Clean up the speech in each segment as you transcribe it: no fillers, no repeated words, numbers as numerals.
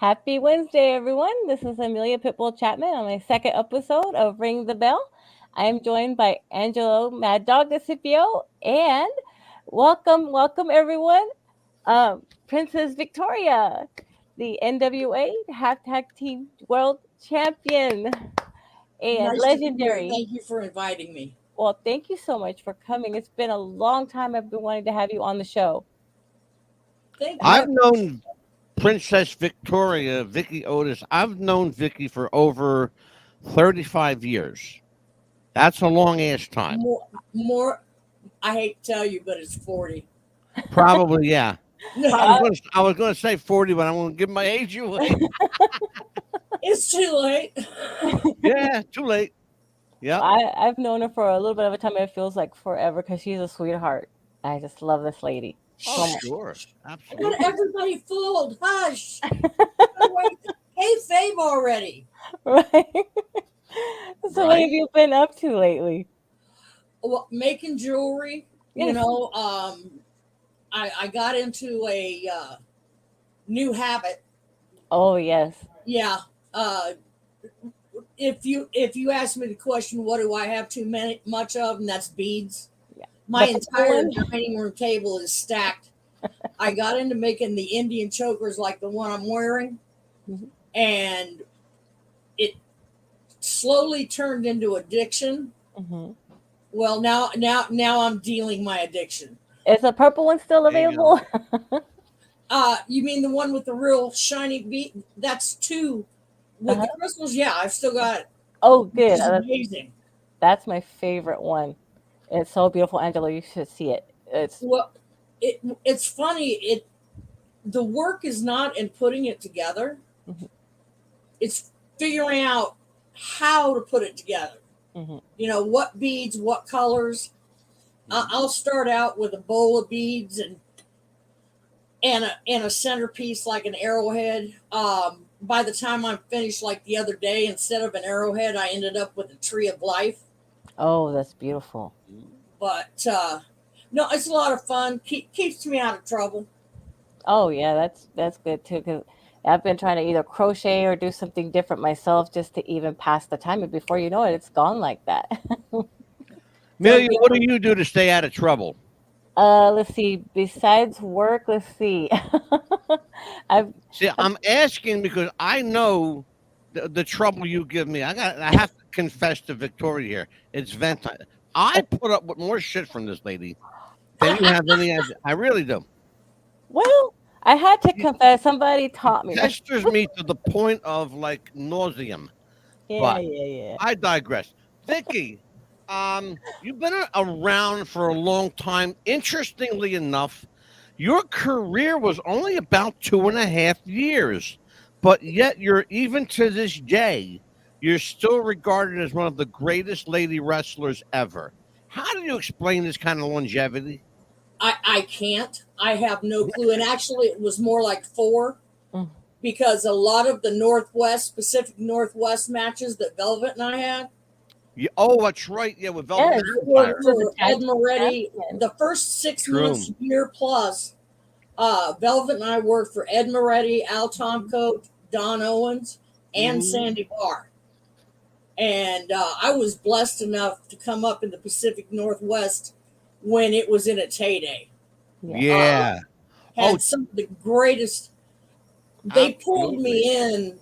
Happy Wednesday, everyone. This is Amelia Pitbull Chapman on my second episode of Ring the Bell. I am joined by Angelo Mad Dog DeCipio and welcome everyone, Princess Victoria, the NWA Half Tag Team World Champion and Nice to be here. legendary. Thank you for inviting me. Well, thank you so much for coming. It's been a long time I've been wanting to have you on the show. Thank And you. I I've known Princess Victoria, Vicky Otis. I've known Vicky for over 35 years. That's a long ass time. More. I hate to tell you, but it's 40. Probably, yeah. I was No, going to, I was going to say 40, but I'm going to give my age away. it's too late. Yeah, too late. Yep. I've known her for a little bit of a time. It feels like forever because she's a sweetheart. I just love this lady Oh, so much. sure. I got Absolutely. everybody fooled. Hush. Wait. Hey, Fabe already. Right? So what have Right? you been up to lately? Well, making jewelry. You Yes. know, I got into a new habit. Oh yes. Yeah. Uh, if you ask me the question, what do I have much of, and that's beads. Yeah. My The purple entire one? dining room table is stacked. I got into making the Indian chokers like the one I'm wearing, Mhm. and it slowly turned into addiction. Mhm. Well, now I'm dealing my addiction. Is the purple one still There you go. available? You mean the one with the real shiny bead? That's two with Uh-huh. the crystals. Yeah, I've still got it, Oh, which good. is amazing. That's my favorite one. It's so beautiful, Angelo. You should see it. It's Well, it's funny. The work is not in putting it together. Mhm. It's figuring out how to put it together. Mhm. You know, what beads, what colors. I'll start out with a bowl of beads and a centerpiece like an arrowhead. By the time I'm finished, like the other day, instead of an arrowhead, I ended up with a tree of life. Oh, that's beautiful. But no, it's a lot of fun. Keeps me out of trouble. Oh yeah, that's good too. Because I've been trying to either crochet or do something different myself just to even pass the time. And before you know it, it's gone like that. So Amelia, what do you do to stay out of trouble? Let's see. Besides work, let's see. I've See, I'm asking because I know the trouble you give me. I have to confess to Victoria here. It's vent time. I put up with more shit from this lady than you have any idea. I really do. well, I had to She confess. Somebody taught me. pesters me to the point of like nauseum. Yeah, But yeah, yeah. I digress. Vicky, you've been around for a long time. Interestingly enough, your career was only about 2.5 years, but yet you're even to this day, you're still regarded as one of the greatest lady wrestlers ever. How do you explain this kind of longevity? I can't. I have no clue. And actually, it was more like four Mm. because a lot of the Northwest, Pacific Northwest matches that Velvet and I had, Yeah, oh, that's right. Yeah, with Velvet Yes, I worked McIntyre. he was a for tag Ed team Moretti champion. the first 6 months, True. year plus. Velvet and I worked for Ed Moretti, Al Tomcoat, Don Owens, and Hmm. Sandy Barr. And I was blessed enough to come up in the Pacific Northwest when it was in its heyday. Yeah. Uh, Yeah. Oh, had some of the greatest. They pulled absolutely. me in.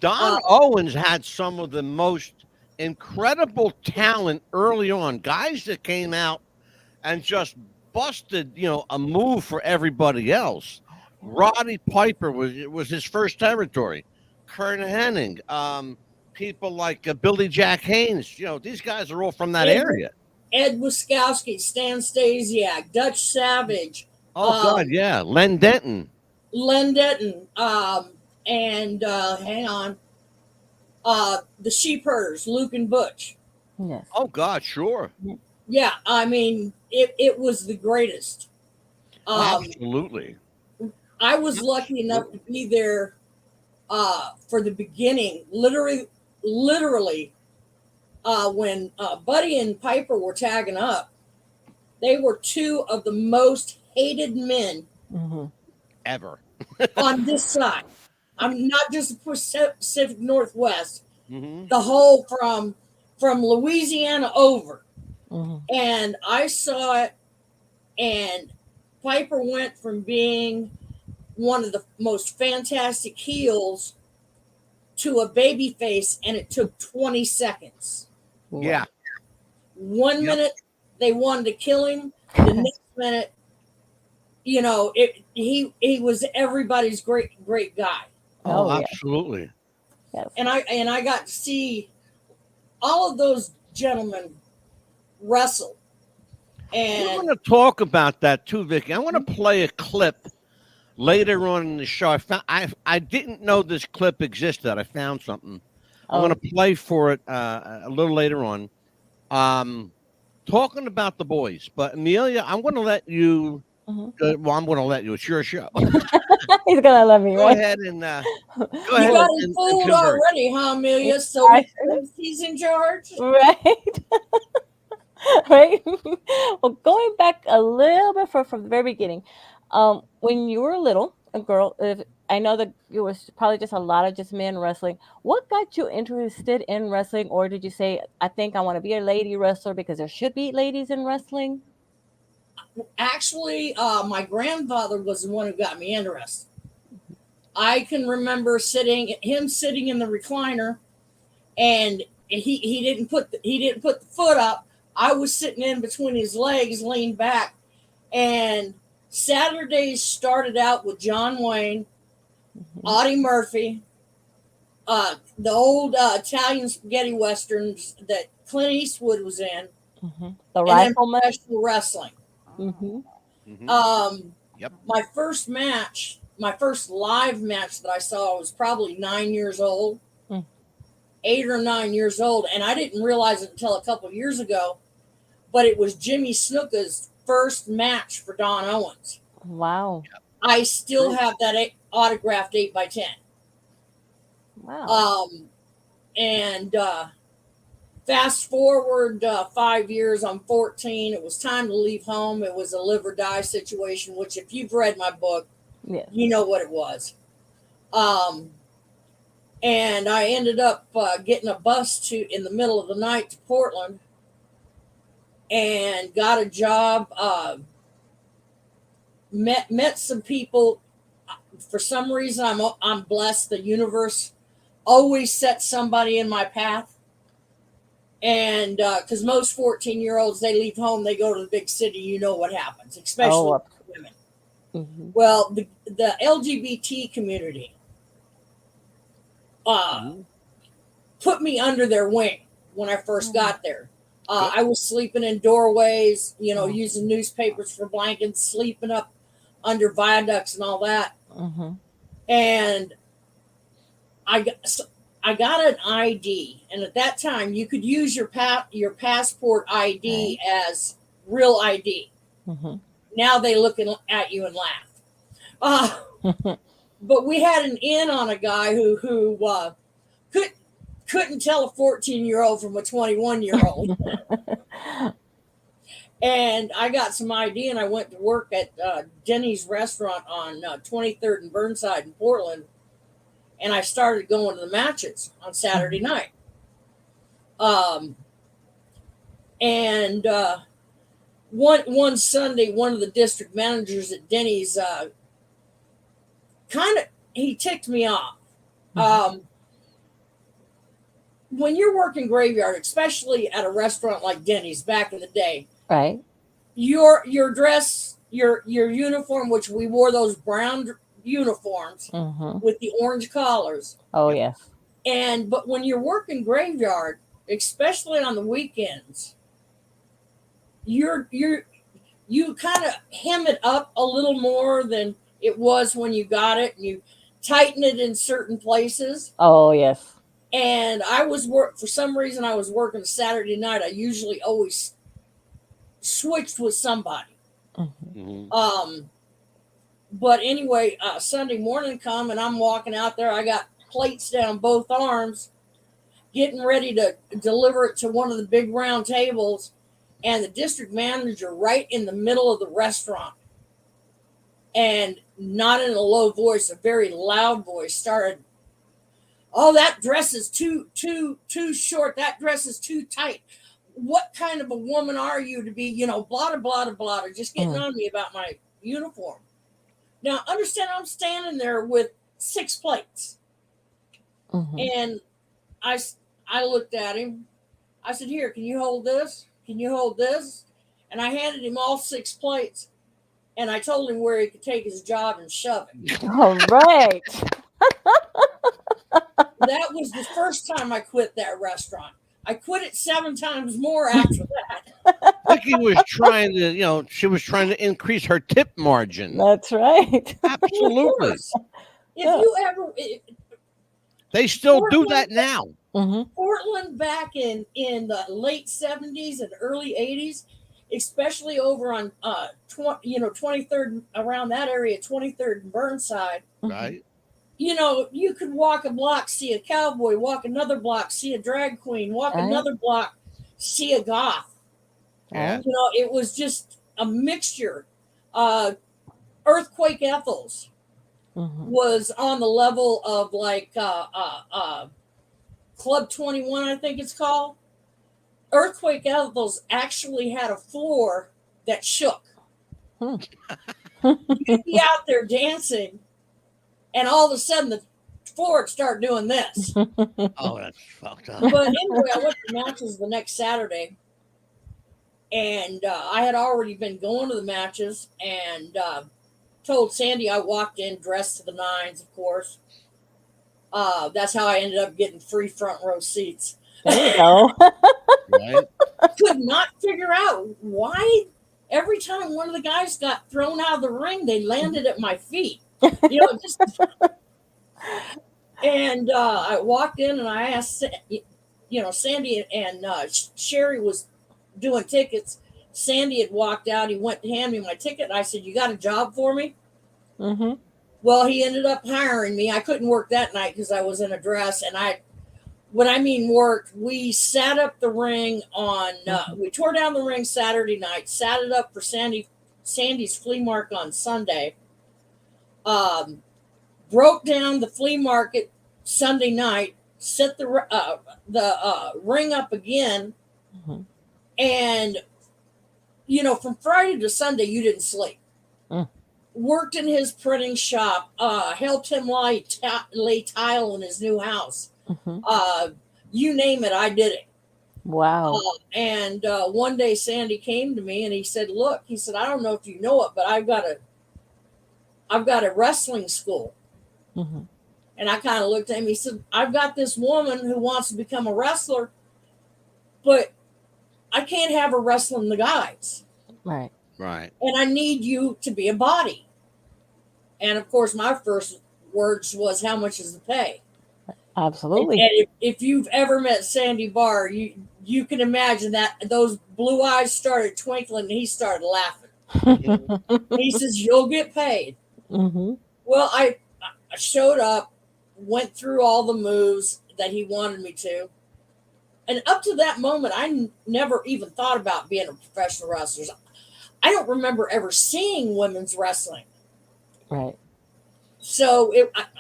Don Uh, Owens had some of the most incredible talent early on. Guys that came out and just busted, a move for everybody else. Roddy Piper was his first territory. Kurt Hennig, people like Billy Jack Haynes. These guys are all from that Ed, area. Ed Wiskowski, Stan Stasiak, Dutch Savage, Oh God, um, yeah, Len Denton. Len Denton, and hang on, the Sheep Herders, Luke and Butch. Yes. Oh God, sure, Yeah, I mean, it was the greatest. Um, absolutely, I was lucky enough to absolutely. be there for the beginning, literally, when Buddy and Piper were tagging up. They were two of the most hated men Hmm. Ever. on this side. I'm not just the Pacific Northwest, Mm-hmm. the whole from Louisiana over. Mhm. And I saw it, and Piper went from being one of the most fantastic heels to a baby face, and it took 20 seconds. Yeah. One Yep. minute they wanted to kill him, the next minute, he was everybody's great guy. Oh, yeah. Absolutely. Yes. And I got to see all of those gentlemen wrestle. We're And going to talk about that too, Vicky. I want to play a clip later on in the show. I didn't know this clip existed. I found something. I'm Oh, going to play for it a little later on. Talking about the boys, but Amelia, I'm going to let you. mhm. Well, I'm going to let you. It's your show. He's gonna love me, Go right? ahead and go you ahead got him and fooled converse. already, huh, Amelia? So Right. he's in charge? Right. Right. Well, going back a little bit from the very beginning, when you were little, a girl, if I know that it was probably just a lot of just men wrestling. What got you interested in wrestling, or did you say, "I think I want to be a lady wrestler because there should be ladies in wrestling"? Actually, my grandfather was the one who got me interested. I can remember him sitting in the recliner, and he didn't put the foot up. I was sitting in between his legs, leaned back, and Saturdays started out with John Wayne, Mhm. Audie Murphy, the old Italian spaghetti westerns that Clint Eastwood was in, Mhm. The and then rifleman. professional wrestling. Mhm. Mhm. Um, Yep. my first live match that I saw was probably 9 years old, Mm. 8 or 9 years old, and I didn't realize it until a couple of years ago. But it was Jimmy Snuka's first match for Don Owens. Wow. I still True. have that autographed 8x10. Wow. And fast forward 5 years, I'm 14. It was time to leave home. It was a live or die situation, which, if you've read my book, Yes. you know what it was. And I ended up getting a bus in the middle of the night to Portland, and got a job. Met some people. For some reason, I'm blessed. The universe always sets somebody in my path. And because most 14-year-olds, they leave home, they go to the big city. You know what happens, especially Oh. women. Mhm. Well, the LGBT community Mhm. put me under their wing when I first got there. Good. I was sleeping in doorways, Oh. using newspapers for blankets, sleeping up under viaducts and all that. Mhm. And I got an ID, and at that time you could use your passport ID as real ID. Mhm. Now they look at you and laugh. But we had an in on a guy who couldn't tell a 14-year-old from a 21-year-old. And I got some ID, and I went to work at Denny's restaurant on 23rd and Burnside in Portland. And I started going to the matches on Saturday night. And one Sunday, one of the district managers at Denny's he ticked me off. When you're working graveyard, especially at a restaurant like Denny's back in the day, Right. your dress, your uniform, which we wore those brown uniforms Mhm. with the orange collars. Oh, Yep. yes. But when you're working graveyard, especially on the weekends, you kind of hem it up a little more than it was when you got it, and you tighten it in certain places. Oh, yes. And for some reason I was working Saturday night. I usually always switched with somebody. Mhm. Mhm. But anyway, Sunday morning come, and I'm walking out there. I got plates down both arms, getting ready to deliver it to one of the big round tables, and the district manager right in the middle of the restaurant. And not in a low voice, a very loud voice, started, "Oh, that dress is too short. That dress is too tight. What kind of a woman are you to be, blah, blah, blah, blah, just getting on me about my uniform." Now, understand, I'm standing there with 6 plates. And I looked at him. I said, "Here, can you hold this? Can you hold this?" And I handed him all 6 plates. And I told him where he could take his job and shove it. All right. That was the first time I quit that restaurant. I quit it 7 times more after that. Vicky was trying to, she was trying to increase her tip margin. That's right. Absolutely. If you ever, They still do that now. Portland back in the late 70s and early 80s, especially over on 23rd, around that area, 23rd and Burnside, Right. You could walk a block, see a cowboy, walk another block, see a drag queen, walk another block, see a goth. Yeah. It was just a mixture. Earthquake Ethels was on the level of like Club 21, I think it's called. Earthquake Ethels actually had a floor that shook. You'd be out there dancing, and all of a sudden the floor would start doing this. Oh, that's fucked up. But anyway, I went to matches the next Saturday, and I had already been going to the matches, and told Sandy I walked in dressed to the nines, of course. That's how I ended up getting free front row seats. There you go. Right. Could not figure out why every time one of the guys got thrown out of the ring, they landed at my feet. And I walked in and I asked, Sandy and Sherry was doing tickets. Sandy had walked out. He went to hand me my ticket. And I said, "You got a job for me?" Well, he ended up hiring me. I couldn't work that night because I was in a dress. And when I mean worked, we set up the ring on, we tore down the ring Saturday night, sat it up for Sandy's flea market on Sunday. Broke down the flea market Sunday night, set the ring up again. And, from Friday to Sunday, you didn't sleep. Worked in his printing shop, helped him lay tile in his new house. You name it, I did it. Wow. And one day Sandy came to me and he said, "Look," he said, "I don't know if you know it, but I've got a wrestling school." And I kind of looked at him. He said, "I've got this woman who wants to become a wrestler, but I can't have her wrestling the guys. Right. Right. And I need you to be a body." And of course, my first words was, "How much is the pay?" Absolutely. And if you've ever met Sandy Barr, you can imagine that those blue eyes started twinkling and he started laughing. He says, "You'll get paid." Well, I showed up, went through all the moves that he wanted me to. And up to that moment, I never even thought about being a professional wrestler. I don't remember ever seeing women's wrestling. Right. So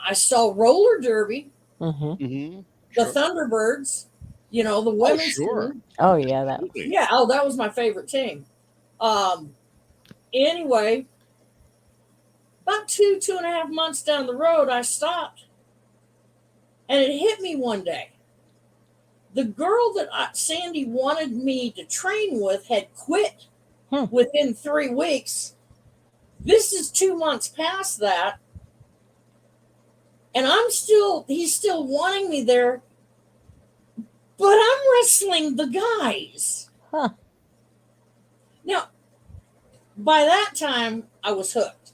I saw roller derby, Mm-hmm. the Thunderbirds, the women's team. Oh yeah, that. Yeah, that was my favorite team. Anyway, about 2.5 months down the road, I stopped. And it hit me one day. The girl that Sandy wanted me to train with had quit within 3 weeks. This is 2 months past that. And he's still wanting me there. But I'm wrestling the guys. Now, by that time, I was hooked.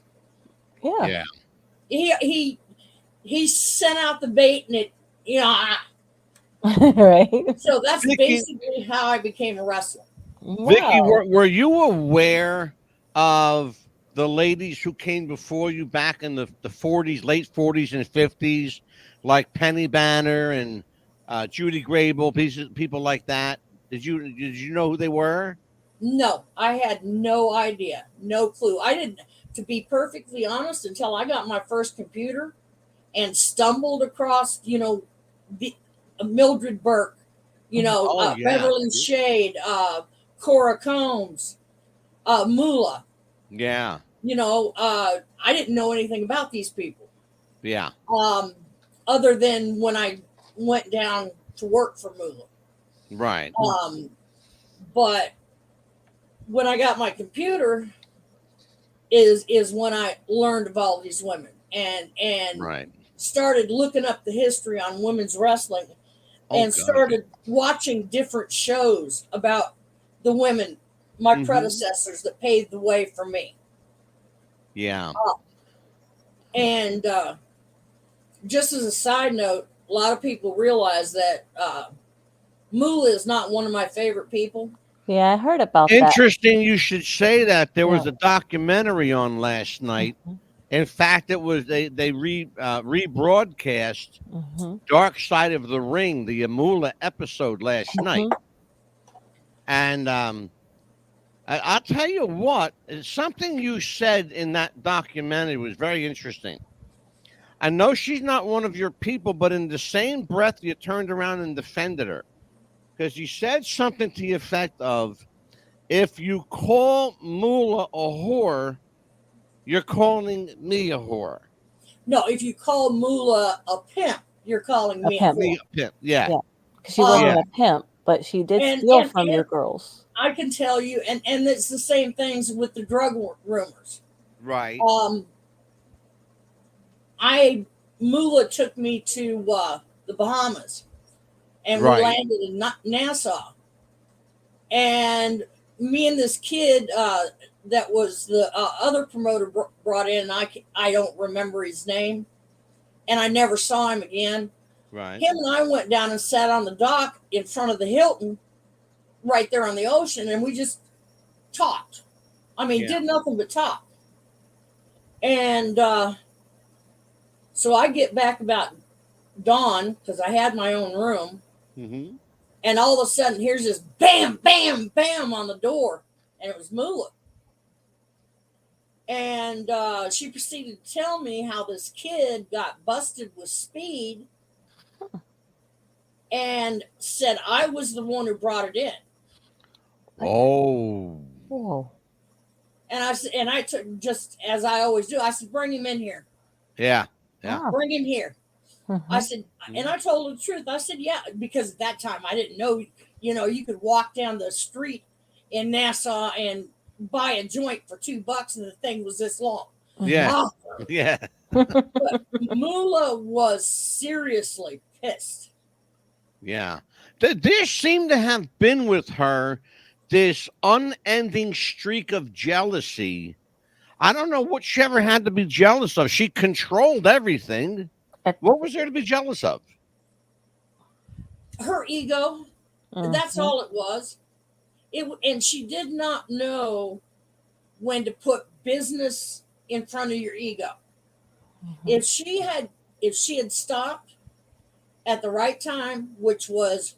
Yeah. He sent out the bait and it, Right. so that's basically how I became a wrestler. Wow. Vicky, were you aware of the ladies who came before you back in the 40s, late 40s and 50s, like Penny Banner and Judy Grable, people like that? Did you know who they were? No, I had no idea, no clue. I didn't, to be perfectly honest, until I got my first computer and stumbled across, the Mildred Burke, Oh yeah, Beverly Shade, Cora Combs, Mula. yeah, I didn't know anything about these people, yeah. other than when I went down to work for Mula. Right, But when I got my computer, is when I learned of all these women and right. started looking up the history on women's wrestling Oh and God. started watching different shows about the women, my predecessors that paved the way for me. Yeah. And just as a side note, a lot of people realize that Moolah is not one of my favorite people. Yeah, I heard about that. Interesting you should say that. There was Yeah. a documentary on last night. Mhm. In fact, it was they rebroadcast Mhm. Dark Side of the Ring, the Amula episode last night. Mhm. And I'll tell you what, something you said in that documentary was very interesting. I know she's not one of your people, but in the same breath, you turned around and defended her. Because you said something to the effect of, if you call Moolah a whore, you're calling me a whore. No, if you call Moolah a pimp, you're calling me a pimp. whore. Pimp. Yeah. Yeah. She wasn't Yeah. a pimp, but she did And- steal and- from your and- girls. I can tell you, and it's the same things with the drug rumors. Right. Moolah took me to the Bahamas, and Right. we landed in Nassau. And me and this kid that was the other promoter brought in, I don't remember his name, and I never saw him again. Right. Him and I went down and sat on the dock in front of the Hilton, right there on the ocean, and we just talked. I mean, Yeah. did nothing but talk. And so I get back about dawn because I had my own room, Mm-hmm. and all of a sudden, here's this bam, bam, bam on the door, and it was Moolah. And she proceeded to tell me how this kid got busted with speed, and said I was the one who brought it in. Oh. Whoa. And I took, just as I always do, I said, bring him in here. Yeah. Yeah. Ah. Bring him here. Mhm. I said, and I told her the truth. I said, yeah, because at that time I didn't know, you could walk down the street in Nassau and buy a joint for $2 and the thing was this long. Yeah. Oh, Yeah. Moolah was seriously pissed. Yeah. There seemed to have been with her this unending streak of jealousy. I don't know what she ever had to be jealous of. She controlled everything. What was there to be jealous of? Her ego, that's Mhm. all it was. And she did not know when to put business in front of your ego. Mhm. If she had stopped at the right time, which was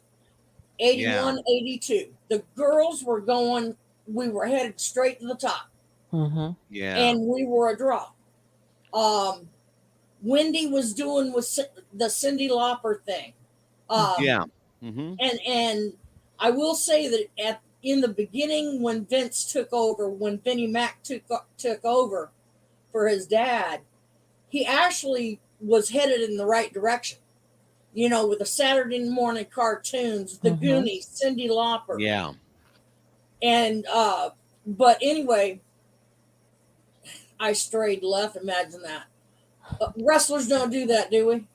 81, 82, the girls were going, we were headed straight to the top, Mhm. Yeah. and we were a draw. Wendy was doing with the Cyndi Lauper thing. Yeah. Mm-hmm. And I will say that in the beginning, when Vince took over, when Vinnie Mac took over for his dad, he actually was headed in the right direction. With the Saturday morning cartoons, the Goonies, Cyndi Lauper. Yeah. And but anyway, I strayed left. Imagine that. Wrestlers don't do that, do we?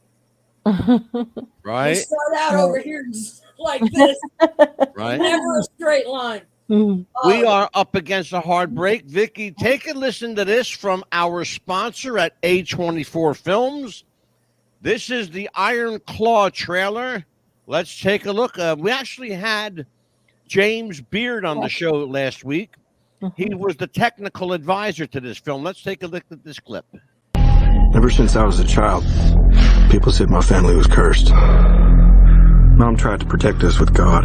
We Right. start out over here like this, Right. never a straight line. Mhm. We are up against a hard break. Vicky, take a listen to this from our sponsor at A24 Films. This is the Iron Claw trailer. Let's take a look. We actually had James Beard on the show last week. He was the technical advisor to this film. Let's take a look at this clip. Ever since I was a child, people said my family was cursed. Mom tried to protect us with God,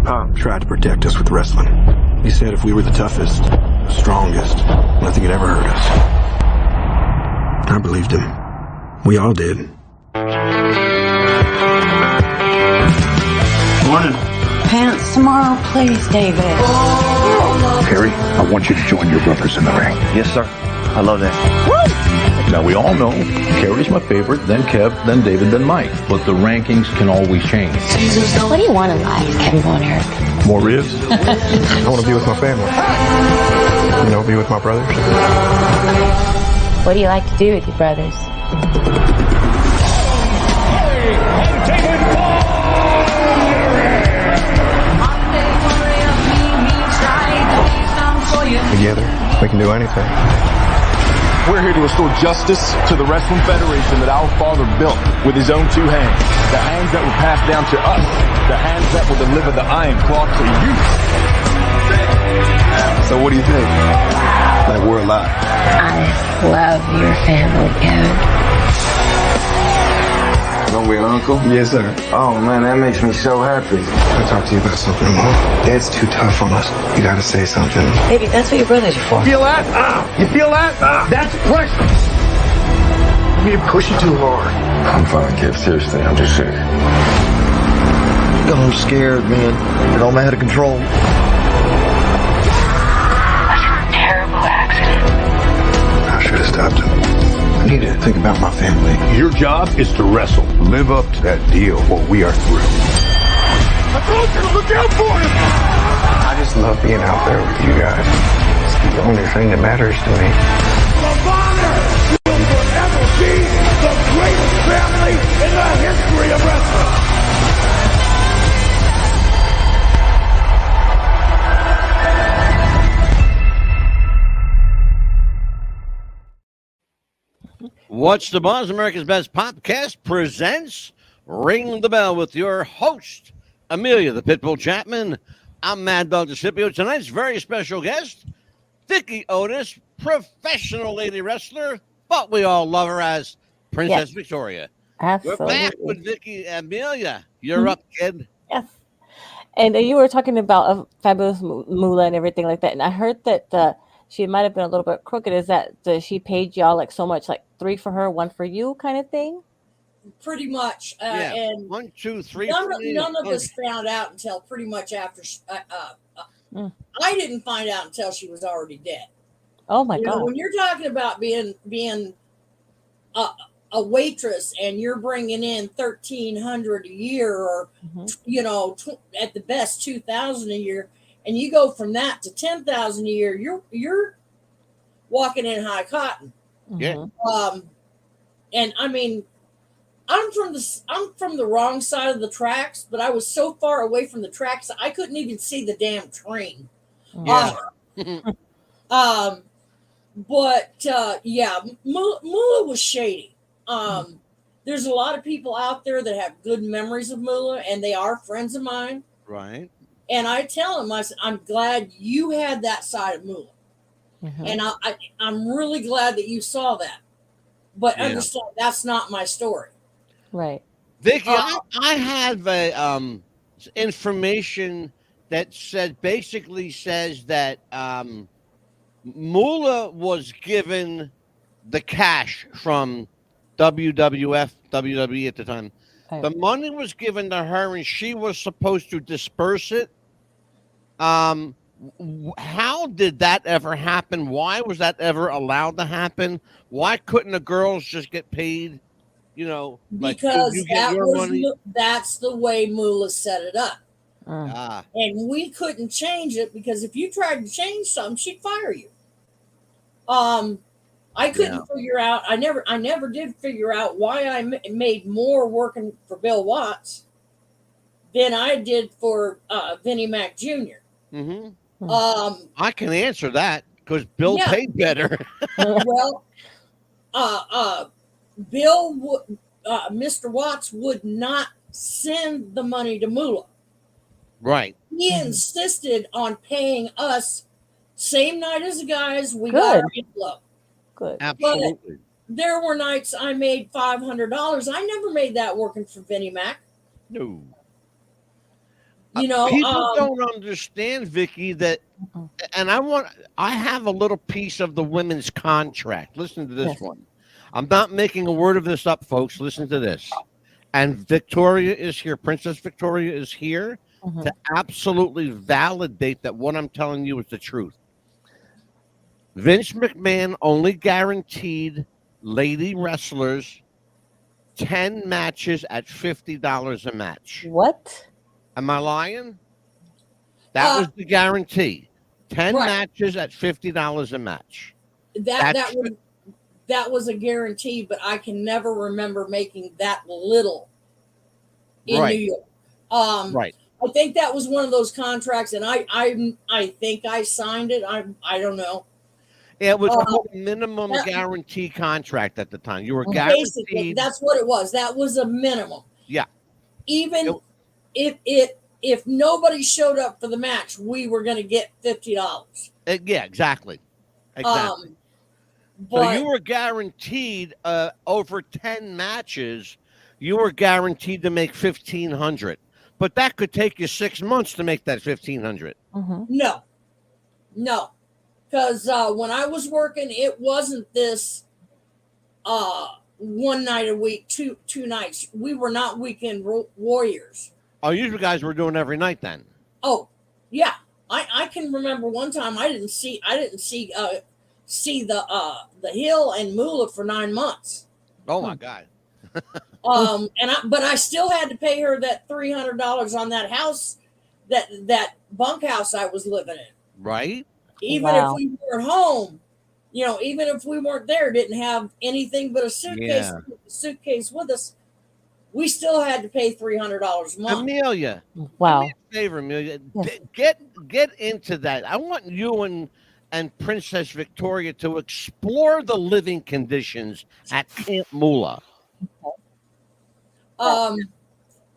Pop tried to protect us with wrestling. He said if we were the toughest, strongest, nothing could ever hurt us. I believed him. We all did. Morning. Pants tomorrow, please, David. Harry, I want you to join your brothers in the ring. Yes, sir. I love that. Now, we all know Harry's my favorite, then Kev, then David, then Mike. But the rankings can always change. What do you want in life, Kevin Von Erich? More ribs? I want to be with my family. You know, be with my brothers. What do you like to do with your brothers? Together, we can do anything. We're here to restore justice to the Wrestling Federation that our father built with his own two hands. The hands that were passed down to us. The hands that will deliver the Iron Claw to you. So what do you think? Like we're alive. I love your family, Kevin. Don't we, Uncle? Yes, sir. Oh, man, that makes me so happy. I'll talk to you about something more. Dad's too tough on us. You gotta say something. Baby, that's what your brothers are for. Feel that? You feel that? That's pressure. You push you too hard. I'm fine, kid. Seriously, I'm just sick. I'm scared, man. It all out of control. Terrible accident. I should have stopped him. I need to think about my family. Your job is to wrestle. Live up to that deal or we are through. I told you to look out for him! I just love being out there with you guys. It's the only thing that matters to me. The Bonner will forever be the greatest family in the history of wrestling. What's the Buzz? America's Best Podcast presents Ring the Bell with your host, Amelia the Pitbull Chapman. I'm Mad Dog DeCipio. Tonight's very special guest, Vicky Otis, professional lady wrestler, but we all love her as Princess Victoria. Absolutely. We're back with Vicky. Amelia, you're up, kid. Yes. And you were talking about a fabulous Moolah and everything like that. And I heard that she might have been a little bit crooked. Is that she paid y'all like so much, like 3 for her, 1 for you kind of thing? Pretty much. Yeah. And 1, 2, 3. none of us found out until pretty much after. I didn't find out until she was already dead. Oh my You know, God. when you're talking about being a waitress and you're bringing in $1,300 a year, or you know, at the best $2,000 a year, and you go from that to $10,000 a year, you're walking in high cotton. Yeah. And I mean, I'm from the wrong side of the tracks, but I was so far away from the tracks I couldn't even see the damn train. Yeah. But yeah, Moolah was shady. There's a lot of people out there that have good memories of Moolah, and they are friends of mine. Right. And I tell them, I said, I'm glad you had that side of Moolah. And I'm really glad that you saw that. But understand, that's not my story. Right. Vicky, I have a information that basically says that Moolah was given the cash from WWF, WWE at the time. Right. The money was given to her, and she was supposed to disperse it. How did that ever happen? Why was that ever allowed to happen? Why couldn't the girls just get paid? You know, like, Because you get your money. that's the way Moolah set it up. Ah, And we couldn't change it because if you tried to change something, she'd fire you. I couldn't figure out. I never did figure out why I made more working for Bill Watts than I did for Vinnie Mac Jr. I can answer that because Bill paid better. Well, Bill, Mr. Watts would not send the money to Moolah. Right. He insisted on paying us same night as the guys. We got our envelope. Good. Absolutely. But there were nights I made $500. I never made that working for Vinnie Mac. No. You know, People don't understand, Vicky, that, and I have a little piece of the women's contract. Listen to this Yes. one. I'm not making a word of this up, folks. Listen to this. And Victoria is here. Princess Victoria is here to absolutely validate that what I'm telling you is the truth. Vince McMahon only guaranteed lady wrestlers 10 matches at $50 a match. What? Am I lying? That was the guarantee. 10 Right. matches at $50 a match. That was a guarantee, but I can never remember making that little in Right. New York. Right. I think that was one of those contracts, and I think I signed it. I don't know. It was called a minimum guarantee contract at the time. You were Basically, guaranteed. that's what it was. That was a minimum. Yeah. Even if nobody showed up for the match, we were going to get $50. Yeah, exactly. Exactly. So But you were guaranteed over 10 matches, you were guaranteed to make $1,500. But that could take you 6 months to make that $1,500. no, because when I was working, it wasn't this one night a week, two nights. We were not weekend warriors. Oh, you guys were doing every night then. Oh, yeah. I can remember one time I didn't see the Hill and Moolah for 9 months. Oh my God. But I still had to pay her that $300 on that house, that bunkhouse I was living in. Right. Even if we weren't home, even if we weren't there, didn't have anything but a suitcase with us, we still had to pay $300 a month. Amelia. Wow. Do me a favor, Amelia. Yes. Get into that. I want you and Princess Victoria to explore the living conditions at Camp Moolah.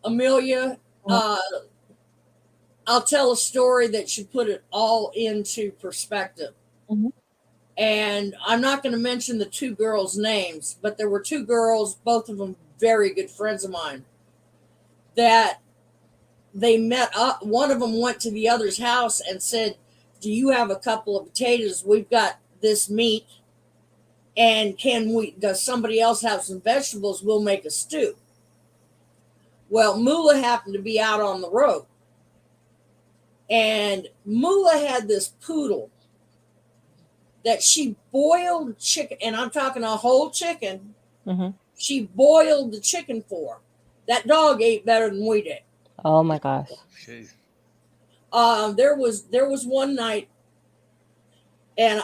Amelia, I'll tell a story that should put it all into perspective. And I'm not going to mention the two girls' names, but there were two girls, both of them very good friends of mine, that they met up. One of them went to the other's house and said, "Do you have a couple of potatoes? We've got this meat. And does somebody else have some vegetables? We'll make a stew." Well, Moolah happened to be out on the road. And Moolah had this poodle that she boiled chicken, and I'm talking a whole chicken. She boiled the chicken for. That dog ate better than we did. Oh my gosh. There was one night, and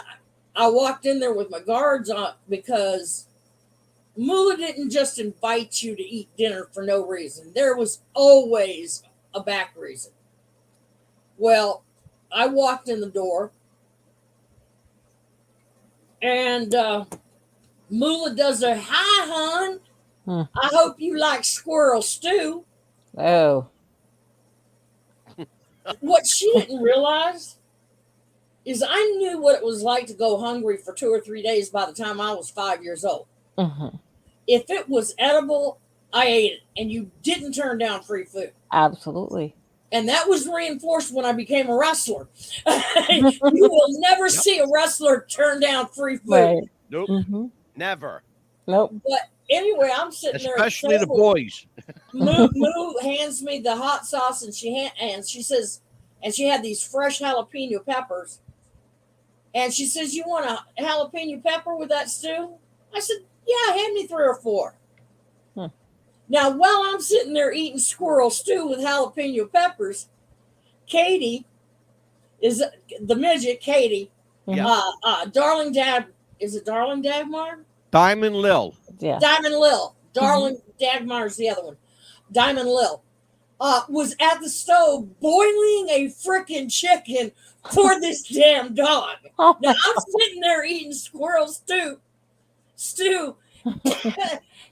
I walked in there with my guards on because Moolah didn't just invite you to eat dinner for no reason. There was always a back reason. Well, I walked in the door, and Moolah does a, "Hi, hon. I hope you like squirrel stew." Oh. What she didn't realize is I knew what it was like to go hungry for 2 or 3 days by the time I was 5 years old. If it was edible, I ate it, and you didn't turn down free food. Absolutely. And that was reinforced when I became a wrestler. You will never see a wrestler turn down free food. Right. Nope. Never. Nope. But anyway, I'm sitting there. Especially the boys. Moo hands me the hot sauce, and she says, and she had these fresh jalapeno peppers. And she says, "You want a jalapeno pepper with that stew?" I said, "Yeah, hand me 3 or 4. Now, while I'm sitting there eating squirrel stew with jalapeno peppers, Katie is the midget. Katie, Darling Dab, is it Darling Dagmar? Diamond Lil. Yeah. Diamond Lil. Darling Dagmar's the other one. Diamond Lil was at the stove boiling a freaking chicken for this damn dog. Oh Now I'm sitting there eating squirrel stew,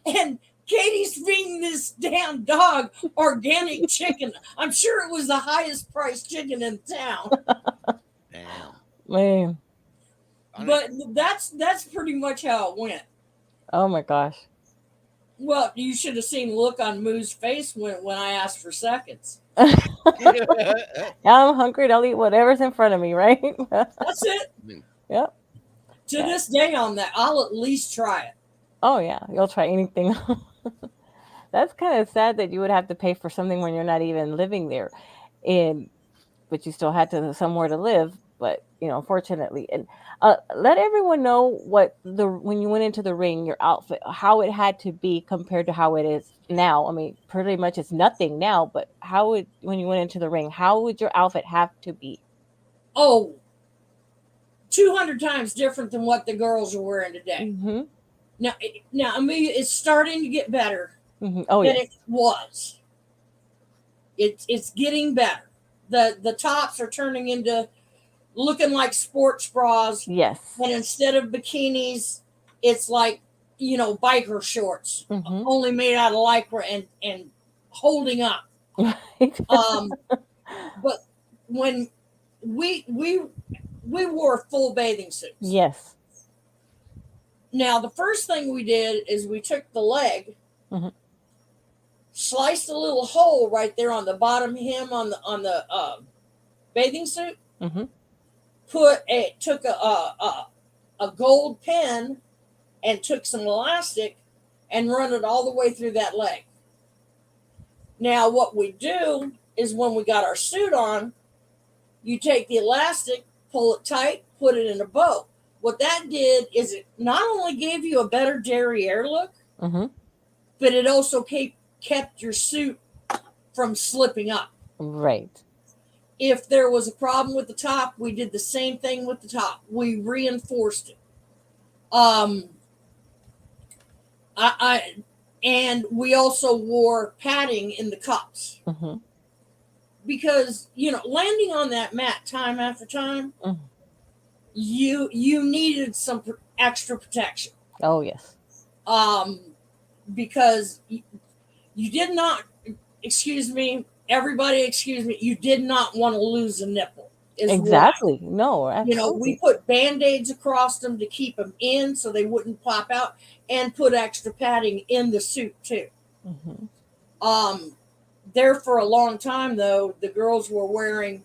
and Katie's feeding this damn dog organic chicken. I'm sure it was the highest priced chicken in town. Damn. Man. But that's pretty much how it went. Oh my gosh. Well, you should have seen the look on Moo's face when I asked for seconds. I'm hungry. I'll eat whatever's in front of me, right? That's it. Yep. To this day on that, I'll at least try it. Oh yeah, you'll try anything. That's kind of sad that you would have to pay for something when you're not even living there, and but you still had to somewhere to live. But unfortunately, and let everyone know what when you went into the ring, your outfit, how it had to be compared to how it is now. I mean, pretty much it's nothing now, but when you went into the ring, how would your outfit have to be? Oh, 200 times different than what the girls are wearing today. Mm-hmm. Now, Amelia, it's starting to get better Oh than yeah. it was. It's getting better. The tops are turning into looking like sports bras, Yes. and instead of bikinis, it's like biker shorts, Mm-hmm. only made out of lycra and holding up. Right. But when we wore full bathing suits. Yes. Now, the first thing we did is we took the leg, Mhm. sliced a little hole right there on the bottom hem on the bathing suit. Mm-hmm. Took a gold pen and took some elastic and run it all the way through that leg. Now, what we do is when we got our suit on, you take the elastic, pull it tight, put it in a bow. What that did is it not only gave you a better derriere look, Mm-hmm. but it also kept your suit from slipping up. Right. If there was a problem with the top, we did the same thing with the top. We reinforced it. And we also wore padding in the cups. Mm-hmm. Because landing on that mat time after time, Mhm. you needed some extra protection. Oh yes. Because you did not, everybody excuse me, you did not want to lose a nipple. Exactly. No, We put Band-Aids across them to keep them in so they wouldn't pop out, and put extra padding in the suit too. Mm-hmm. There for a long time though, the girls were wearing,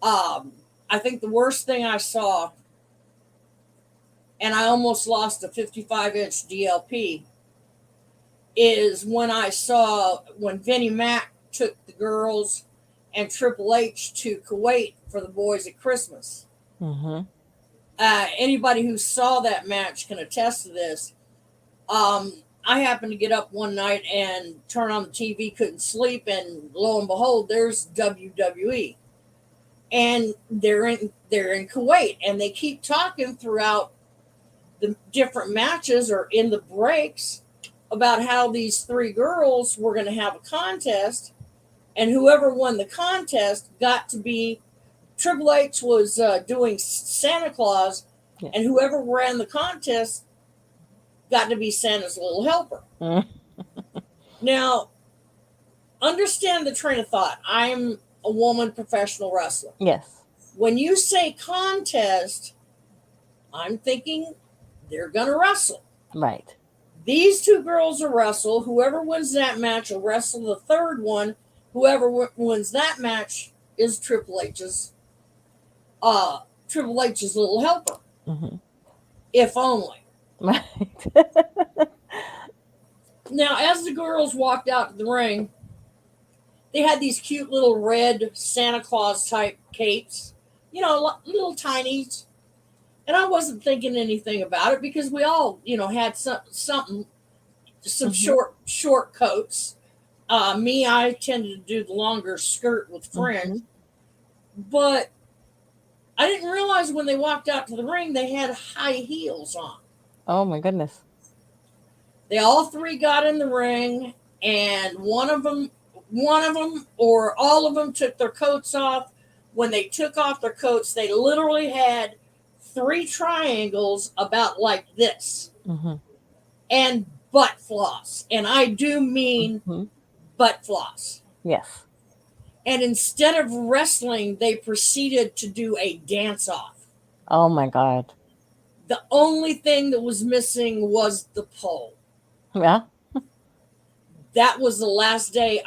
I think the worst thing I saw, and I almost lost a 55-inch DLP, is when Vinnie Mac took the girls and Triple H to Kuwait for the boys at Christmas. Mm-hmm. Anybody who saw that match can attest to this. I happened to get up one night and turn on the TV, couldn't sleep, and lo and behold, there's WWE. And they're in Kuwait, and they keep talking throughout the different matches or in the breaks about how these three girls were going to have a contest, and whoever won the contest got to be, Triple H was doing Santa Claus, Yeah. and whoever ran the contest got to be Santa's little helper. Now, understand the train of thought. I'm a woman professional wrestler. Yes. When you say contest, I'm thinking they're going to wrestle. Right. These two girls will wrestle. Whoever wins that match will wrestle the third one. Whoever wins that match is Triple H's little helper. Mm-hmm. If only. Right. Now, as the girls walked out to the ring, they had these cute little red Santa Claus type capes, little tinies. And I wasn't thinking anything about it because we all, had some short coats. Me, I tended to do the longer skirt with fringe. But I didn't realize when they walked out to the ring, they had high heels on. Oh my goodness. They all three got in the ring, and one of them or all of them took their coats off. When they took off their coats, they literally had 3 triangles about like this, and butt floss. And I do mean butt floss. Yes. And instead of wrestling, they proceeded to do a dance off. Oh my God. The only thing that was missing was the pole. Yeah. That was the last day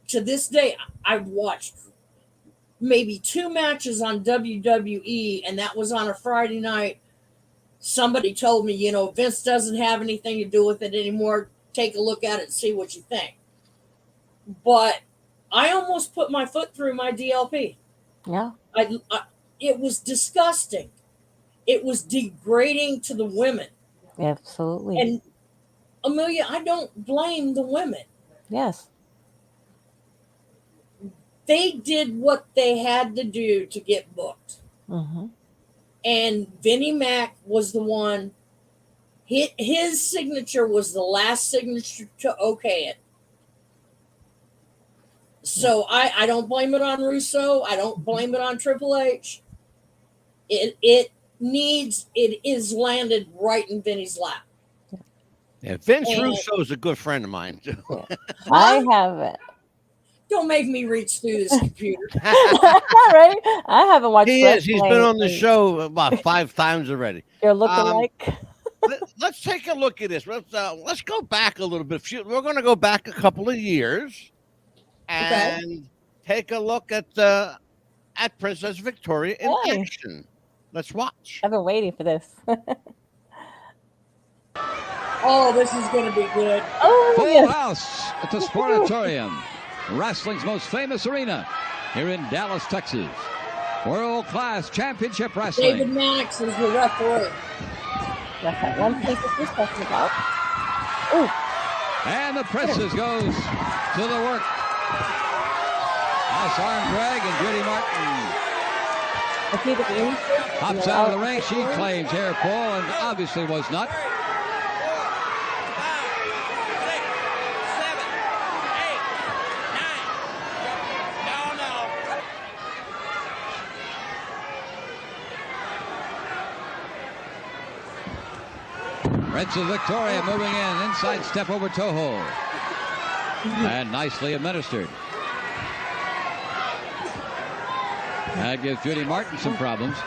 to this day, I've watched maybe 2 matches on WWE, and that was on a Friday night. Somebody told me, you know, Vince doesn't have anything to do with it anymore. Take a look at it and see what you think. But I almost put my foot through my DLP. Yeah. It was disgusting. It was degrading to the women. Absolutely. And Amelia, I don't blame the women. Yes. They did what they had to do to get booked. Mm-hmm. And Vinnie Mac was the one. His signature was the last signature to okay it. So I don't blame it on Russo. I don't blame it on Triple H. It is landed right in Vinny's lap. Yeah, Vince Russo is a good friend of mine too. I haven't. Don't make me reach through this computer. Right? I haven't watched. He is. He's been on the show about 5 times already. You're looking like. Let's take a look at this. Let's go back a little bit. We're going to go back a couple of years and take a look at Princess Victoria in action. Let's watch. I've been waiting for this. Oh, this is going to be good. Oh, Full house at the Sportatorium, wrestling's most famous arena here in Dallas, Texas. World-class championship wrestling. David Mannix is the referee. That's that one piece of this talking about. Ooh. And the Princess goes to the work. Nice arm drag, and Judy Martin hops out of the ring. She claims hair pull and obviously was not. 5, 6, 7, 8, 9. No. Princess Victoria moving in. Inside step over Toho. And nicely administered. That gives Judy Martin some problems.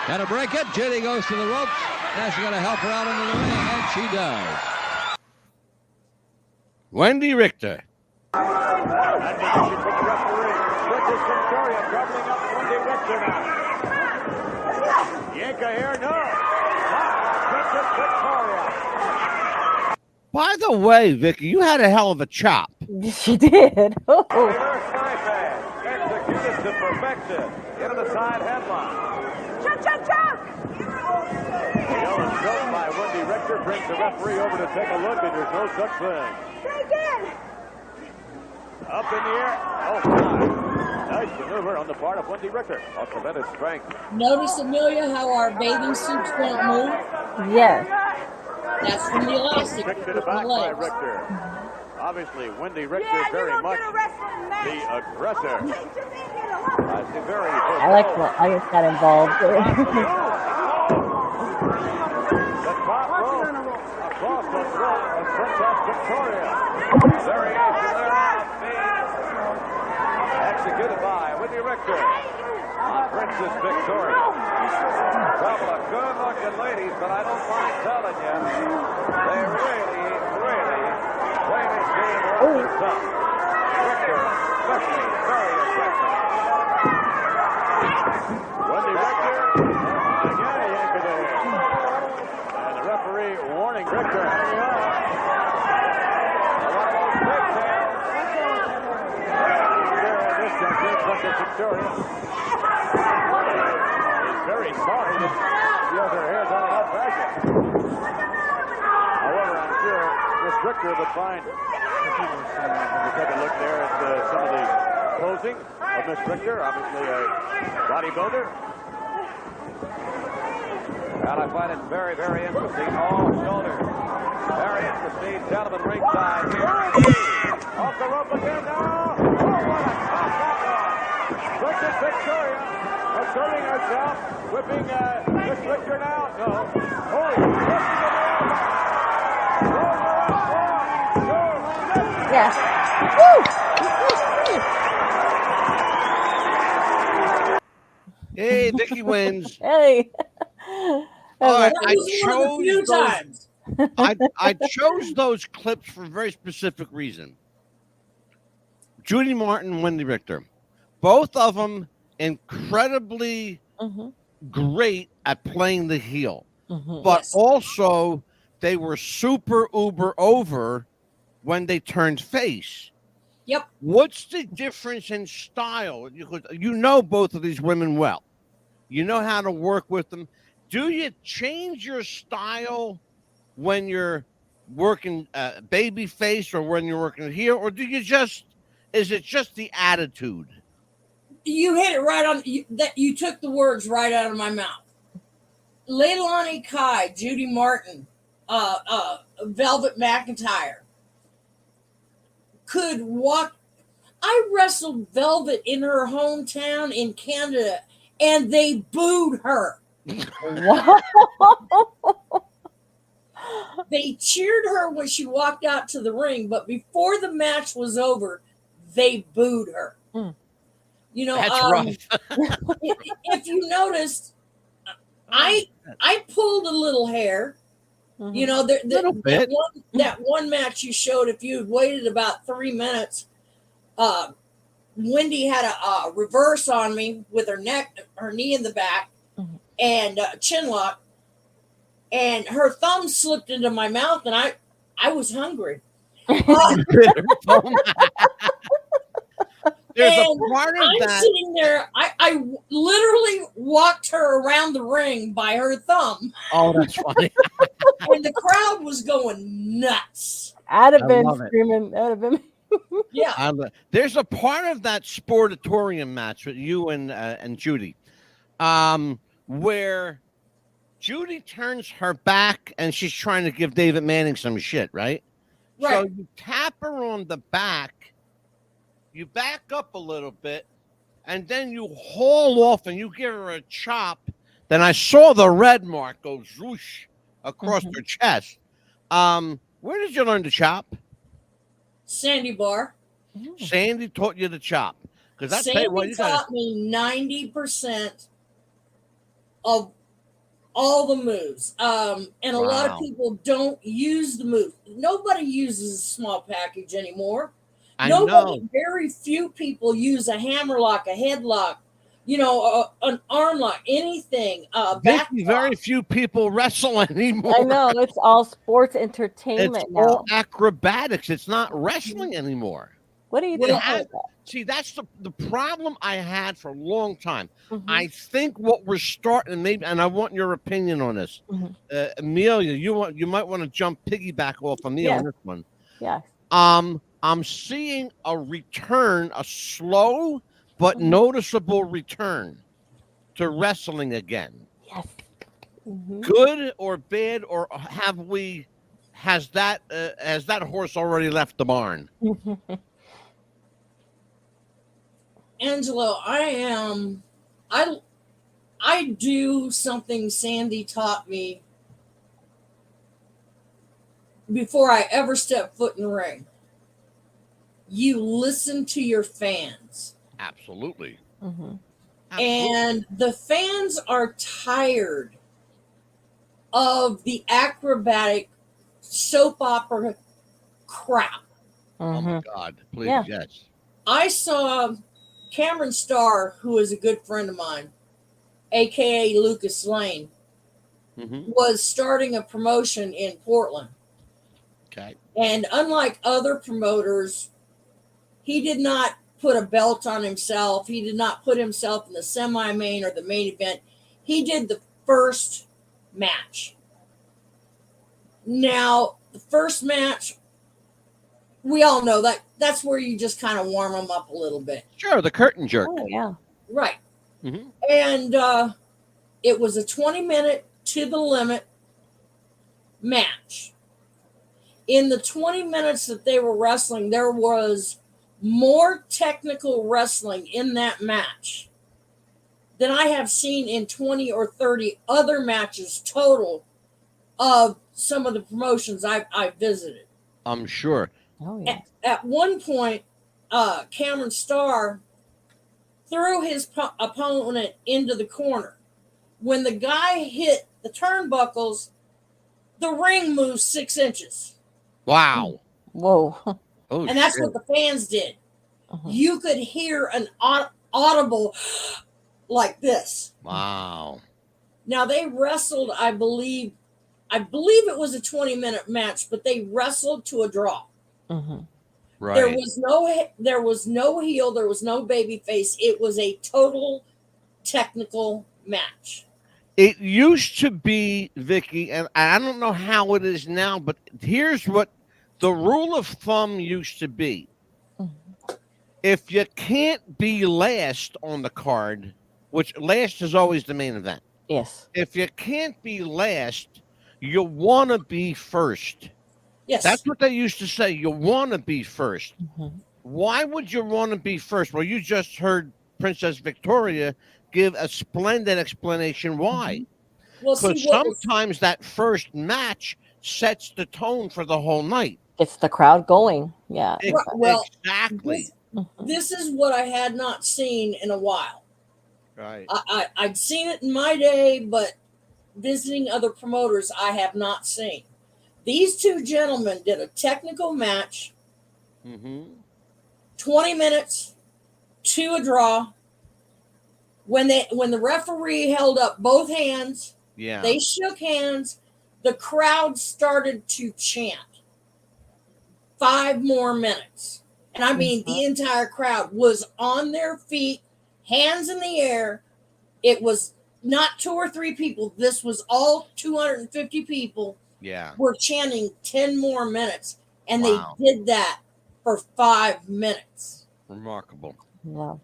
Got to break it. Judy goes to the ropes. Now she's going to help her out into the ring, and she does. Wendy Richter. That decision from the referee. Princess Victoria doubling up Wendy Richter now. Yanka here, no. Princess Victoria. By the way, Vicky, you had a hell of a chop. She did. Oh. Reverse knife edge. Executed to perfection. Into the side headlock. Yell and choke by Wendy Richter brings the referee over to take a look, and there's no such thing. Up in the air. Oh, my. Nice maneuver on the part of Wendy Richter. Off tremendous strength. Notice, Amelia, how our bathing suits don't move? Yes. That's from the elastic. Kicked it back by Richter. Obviously, Wendy Richter very much the aggressor. I like what I just got involved. The top rope across the throat of Princess Victoria. Variation there being executed by Wendy Richter on Princess Victoria. Couple of good-looking ladies, but I don't mind telling you, they really play this game rather tough. Richter, especially, very aggressive. Wendy Richter, again a yank of the head. And the referee warning Richter, hanging on. One of those pigtails. This time, Princess Victoria is very sorry that she has her hair done in that fashion. However, I'm sure Miss Richter would find, when we take a look there at some of the posing of Miss Richter, obviously a bodybuilder. And I find it very, very interesting. All shoulders. Very interesting. Gentlemen ringside here. Off the rope again now. Oh, what a top that was. Princess Victoria asserting herself. Whipping Miss Richter now. No. Holy. Yes. Woo! Hey, Vicky wins. Hey. All right, That I was one of the few chose those. times. I chose those clips for a very specific reason. Judy Martin, Wendy Richter, both of them incredibly great at playing the heel, but Yes. also they were super uber over when they turned face. Yep. What's the difference in style? You know both of these women well. You know how to work with them. Do you change your style when you're working baby face or when you're working here, or do you just? Is it just the attitude? You hit it right on. You took the words right out of my mouth. Leilani Kai, Judy Martin, Velvet McIntyre could walk. I wrestled Velvet in her hometown in Canada, and they booed her. They cheered her when she walked out to the ring, but before the match was over, they booed her. You know, that's rough. if you noticed, I pulled a little hair. You know, that one match you showed, if you had waited about 3 minutes, Wendy had a reverse on me with her knee in the back, and chin lock, and her thumb slipped into my mouth, and I was hungry. There's a part of I'm that. sitting there. I literally walked her around the ring by her thumb. Oh, that's funny. And the crowd was going nuts. I'd have I been love it. screaming. That would have been. Yeah. There's a part of that sportatorium match with you and Judy, where Judy turns her back and she's trying to give David Manning some shit, right? So you tap her on the back. You back up a little bit, and then you haul off and you give her a chop. Then I saw the red mark go zoosh across her chest. Where did you learn to chop? Sandy Bar. Sandy taught you to chop. Because Sandy taught me 90% of all the moves. And a lot of people don't use the move. Nobody uses a small package anymore. Very few people use a hammerlock, a headlock, you know, an arm lock, anything. Very few people wrestle anymore. I know, it's all sports entertainment It's now. all acrobatics. It's not wrestling anymore. What do you think? See, that's the problem I had for a long time. I think what we're starting, and I want your opinion on this. Amelia, you might want to jump piggyback off of me on this one. Yeah. I'm seeing a return, a slow but noticeable return to wrestling again. Yes. Good or bad, or has that horse already left the barn? Angelo, I do something Sandy taught me before I ever stepped foot in the ring. You listen to your fans. Absolutely. And the fans are tired of the acrobatic soap opera crap. Oh my God, please, yes. I saw Cameron Starr, who is a good friend of mine, aka Lucas Lane, was starting a promotion in Portland. Okay. And unlike other promoters, he did not put a belt on himself. He did not put himself in the semi-main or the main event. He did the first match. Now, the first match, we all know that's where you just kind of warm them up a little bit. Sure, the curtain jerk. Oh, yeah. Right. And it was a 20-minute to the limit match. In the 20 minutes that they were wrestling, there was more technical wrestling in that match than I have seen in 20 or 30 other matches total of some of the promotions I've visited. I'm sure. Oh, yeah. At one point, Cameron Starr threw his opponent into the corner. When the guy hit the turnbuckles, the ring moved 6 inches. Wow. Whoa. Oh, And that's shit. what the fans did. Uh-huh. You could hear an audible like this. Wow. Now they wrestled, I believe it was a 20-minute match, but they wrestled to a draw. Mm-hmm. Right. There was no heel, there was no baby face. It was a total technical match. It used to be, Vicky, and I don't know how it is now, but here's what the rule of thumb used to be. If you can't be last on the card, which last is always the main event. Yes. If you can't be last, you want to be first. Yes. That's what they used to say. You want to be first. Mm-hmm. Why would you want to be first? Well, you just heard Princess Victoria give a splendid explanation why. Well, Because see, what was- sometimes that first match sets the tone for the whole night. It's the crowd going. Yeah. Well, Exactly. this is what I had not seen in a while. Right. I'd seen it in my day, but visiting other promoters, I have not seen. These two gentlemen did a technical match, Mm-hmm. 20 minutes to a draw. When the referee held up both hands, Yeah. they shook hands. The crowd started to chant 5 more minutes. And I mean, the entire crowd was on their feet, hands in the air. It was not 2 or 3 people. This was all 250 people Yeah. were chanting 10 more minutes. And Wow. they did that for 5 minutes. Remarkable. Yeah.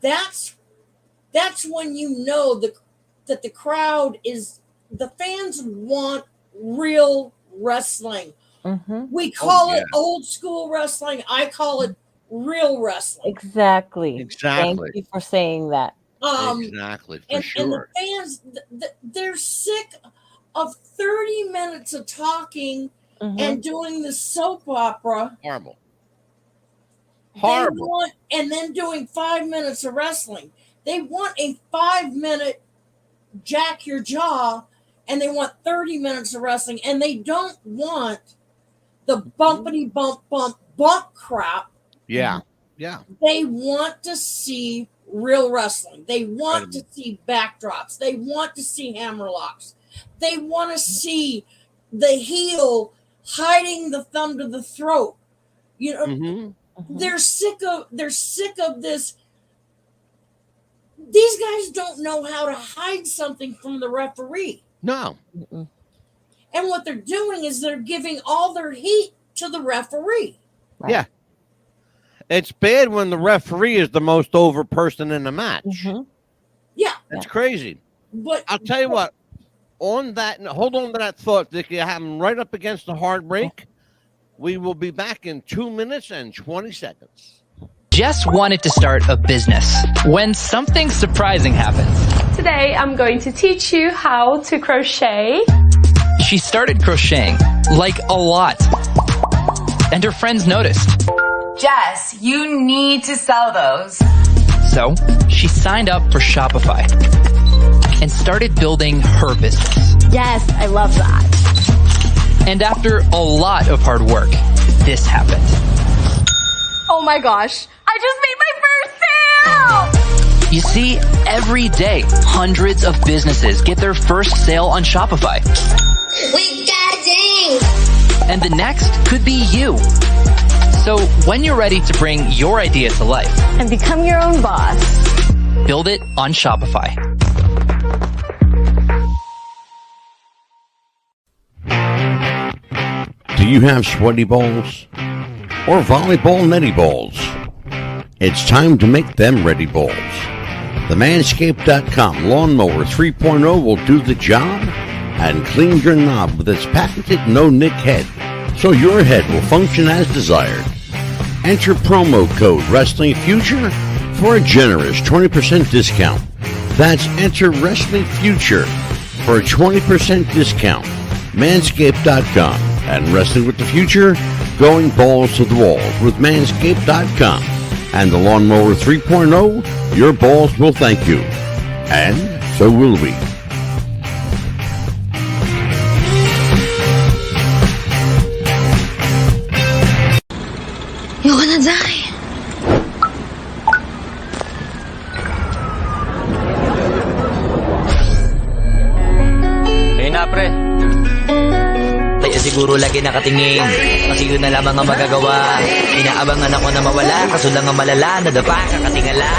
That's when you know that the crowd is, the fans want real wrestling. Mm-hmm. We call it yeah. old school wrestling. I call it real wrestling. Exactly. Exactly. Thank you for saying that. Exactly. For And the sure. fans, they're sick of 30 minutes of talking Mhm. and doing the soap opera. Horrible. They Horrible. want, and then doing 5 minutes of wrestling. They want a 5-minute jack your jaw, and they want 30 minutes of wrestling, and they don't want the bumpity bump crap. Yeah. Yeah. They want to see real wrestling. They want to see backdrops. They want to see hammerlocks. They want to see the heel hiding the thumb to the throat. You know, Mm-hmm. they're sick of this. These guys don't know how to hide something from the referee. No. Mm-mm. And what they're doing is they're giving all their heat to the referee. Right. Yeah. It's bad when the referee is the most over person in the match. Mhm. Yeah, That's crazy. but I'll tell you what. On that, hold on to that thought, Vicky. I have him right up against the hard break. We will be back in 2 minutes and 20 seconds. Jess wanted to start a business when something surprising happened. Today I'm going to teach you how to crochet. She started crocheting, like a lot. And her friends noticed. Jess, you need to sell those. So she signed up for Shopify and started building her business. Yes, I love that. And after a lot of hard work, this happened. Oh my gosh, I just made my first sale! You see, every day, hundreds of businesses get their first sale on Shopify. We got ding! And the next could be you. So when you're ready to bring your idea to life And become your own boss. build it on Shopify. Do you have sweaty balls or volleyball netty balls? It's time to make them ready balls. The Manscaped.com Lawnmower 3.0 will do the job and clean your knob with its patented no-nick head, so your head will function as desired. Enter promo code Wrestling Future for a generous 20% discount. That's enter Wrestling Future for a 20% discount. Manscaped.com and Wrestling with the Future, going balls to the wall with Manscaped.com. and the Lawnmower 3.0, your balls will thank you. And so will we. Ayoko na, Zaki. Ayun na, pre. Kaya siguro lagi nakatingin. Kasi yun na lamang ang magagawa. Inaabangan ako na mawala. Kaso lang ang malala. Nadapa, kakatingala.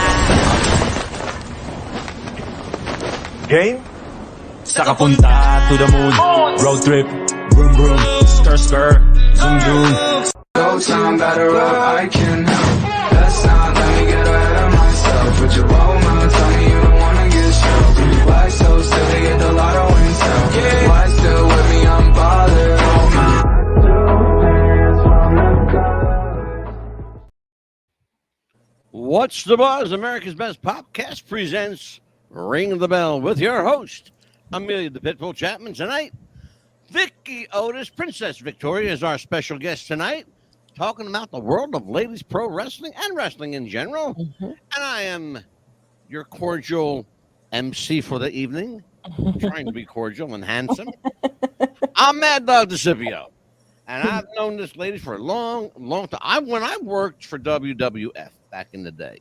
Game? Sa kapunta to the moon. Road trip. Vroom vroom. Skr skr. Zoom zoom. Go time, better up, I can help. That's not, let me get ahead of myself. But you won't mind, tell me you don't wanna get stroked. Why so still to get the lotto intel? Why still with me, I'm bothered. Oh my. What's the Buzz? America's Best Popcast presents Ring the Bell with your host, Amelia the Pitbull Chapman. Tonight, Vicky Otis, Princess Victoria is our special guest tonight, talking about the world of ladies pro wrestling and wrestling in general. And I am your cordial MC for the evening, trying to be cordial and handsome. I'm Mad Dog DeCipio, and I've known this lady for a long, long time. When I worked for WWF back in the day,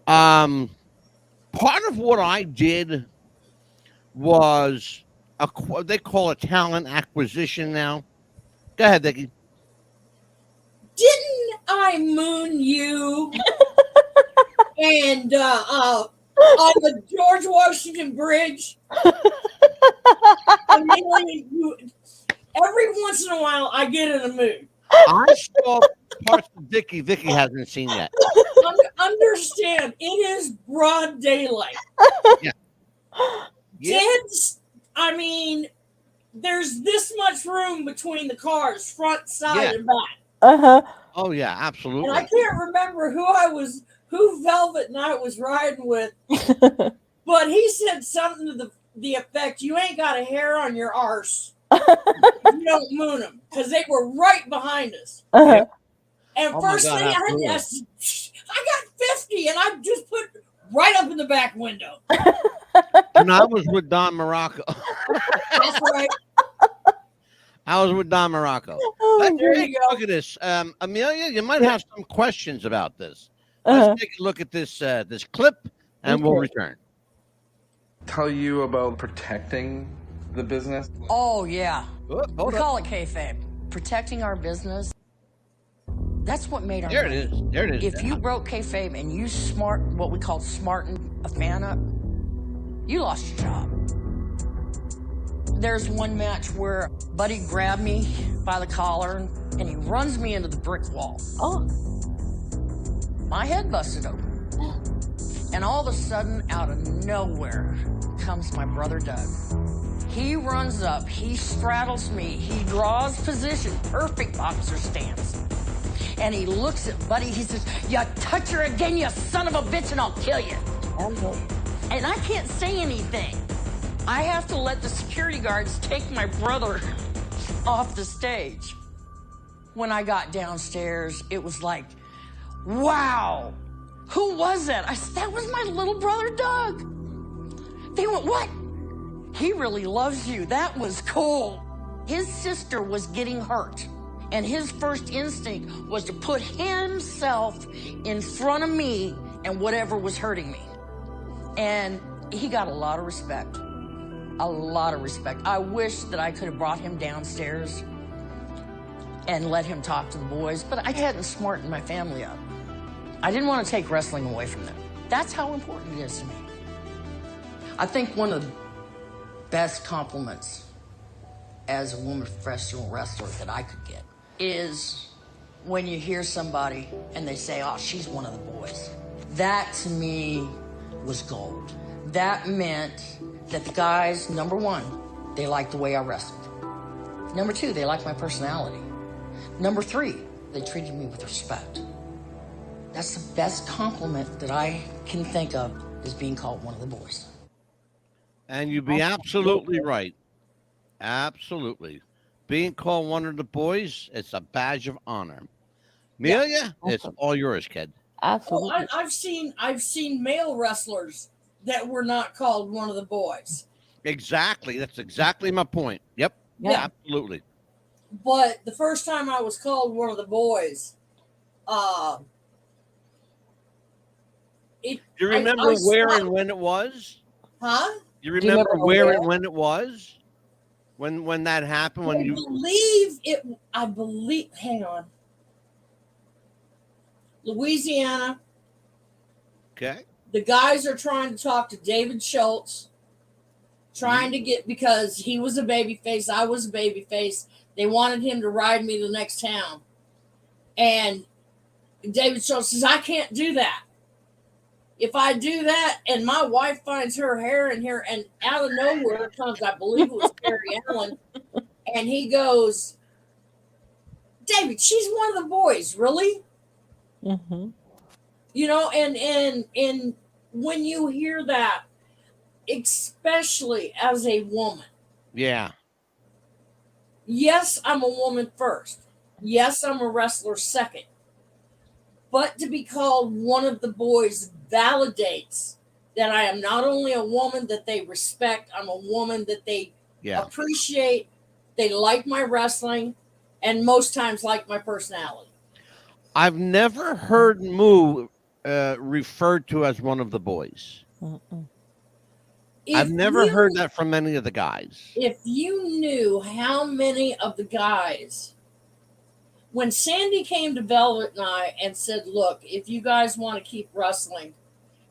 part of what I did was they call it talent acquisition now. Go ahead, Vicky. Didn't I moon you? And on the George Washington Bridge, I mean, every once in a while, I get in a mood. I saw parts of Vicky hasn't seen yet. Understand, it is broad daylight. Yeah. Kids, I mean, there's this much room between the cars, front, side, and back. Oh yeah, absolutely. And I can't remember who Velvet Knight was riding with, but he said something to the effect, "You ain't got a hair on your arse. You don't moon them," because they were right behind us. And first thing I got 50, and I just put right up in the back window. And I was with Don Morocco. That's right. I was with Don Morocco. There you go. Look at this, Amelia. You might have some questions about this. Let's take a look at this this clip, and we'll return. Tell you about protecting the business. Oh yeah, hold we up. call it kayfabe. Protecting our business. That's what made our. There money. it is. There it is. If you broke kayfabe and you what we call smartened a fan up, you lost your job. There's one match where Buddy grabbed me by the collar and he runs me into the brick wall. Oh. My head busted open. And all of a sudden, out of nowhere, comes my brother Doug. He runs up, he straddles me, he draws position, perfect boxer stance. And he looks at Buddy, he says, "You touch her again, you son of a bitch, and I'll kill you." And I can't say anything. I have to let the security guards take my brother off the stage. When I got downstairs, it was like, wow, who was that? I said, "That was my little brother, Doug." They went, "What? He really loves you. That was cool." His sister was getting hurt, and his first instinct was to put himself in front of me and whatever was hurting me. And he got a lot of respect. A lot of respect. I wish that I could have brought him downstairs and let him talk to the boys, but I hadn't smartened my family up. I didn't want to take wrestling away from them. That's how important it is to me. I think one of the best compliments as a woman professional wrestler that I could get is when you hear somebody and they say, "Oh, she's one of the boys." That to me was gold. That meant that the guys, number one, they liked the way I wrestled. Number two, they liked my personality. Number three, they treated me with respect. That's the best compliment that I can think of, is being called one of the boys. And you'd be absolutely right. Absolutely. Being called one of the boys, it's a badge of honor. Amelia, it's all yours, kid. Absolutely. I've seen male wrestlers that were not called one of the boys. Exactly. That's exactly my point. Yep. Yeah. Absolutely. But the first time I was called one of the boys, Do you remember where and when it was? Huh? You remember where and when it was? When that happened? When I believe. Hang on. Louisiana. Okay. The guys are trying to talk to David Schultz, trying to get, because he was a babyface, I was a babyface. They wanted him to ride me to the next town. And David Schultz says, I can't do that. If I do that and my wife finds her hair in here, and out of nowhere comes, I believe it was Terry Allen, and he goes, David, she's one of the boys, really? Mm-hmm. You know, and when you hear that, especially as a woman, Yeah. yes, I'm a woman first. Yes, I'm a wrestler second. But to be called one of the boys validates that I am not only a woman that they respect, I'm a woman that they appreciate, they like my wrestling, and most times like my personality. I've never heard Moo referred to as one of the boys. I've never heard that from any of the guys. If you knew how many of the guys, when Sandy came to Velvet and I and said, look, if you guys want to keep wrestling,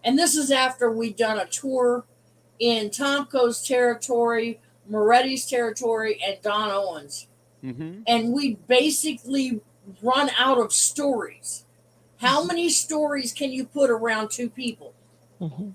and this is after we'd done a tour in Tomko's territory, Moretti's territory, and Don Owens. Mm-hmm. And we basically run out of stories. How many stories can you put around two people? Mm-hmm.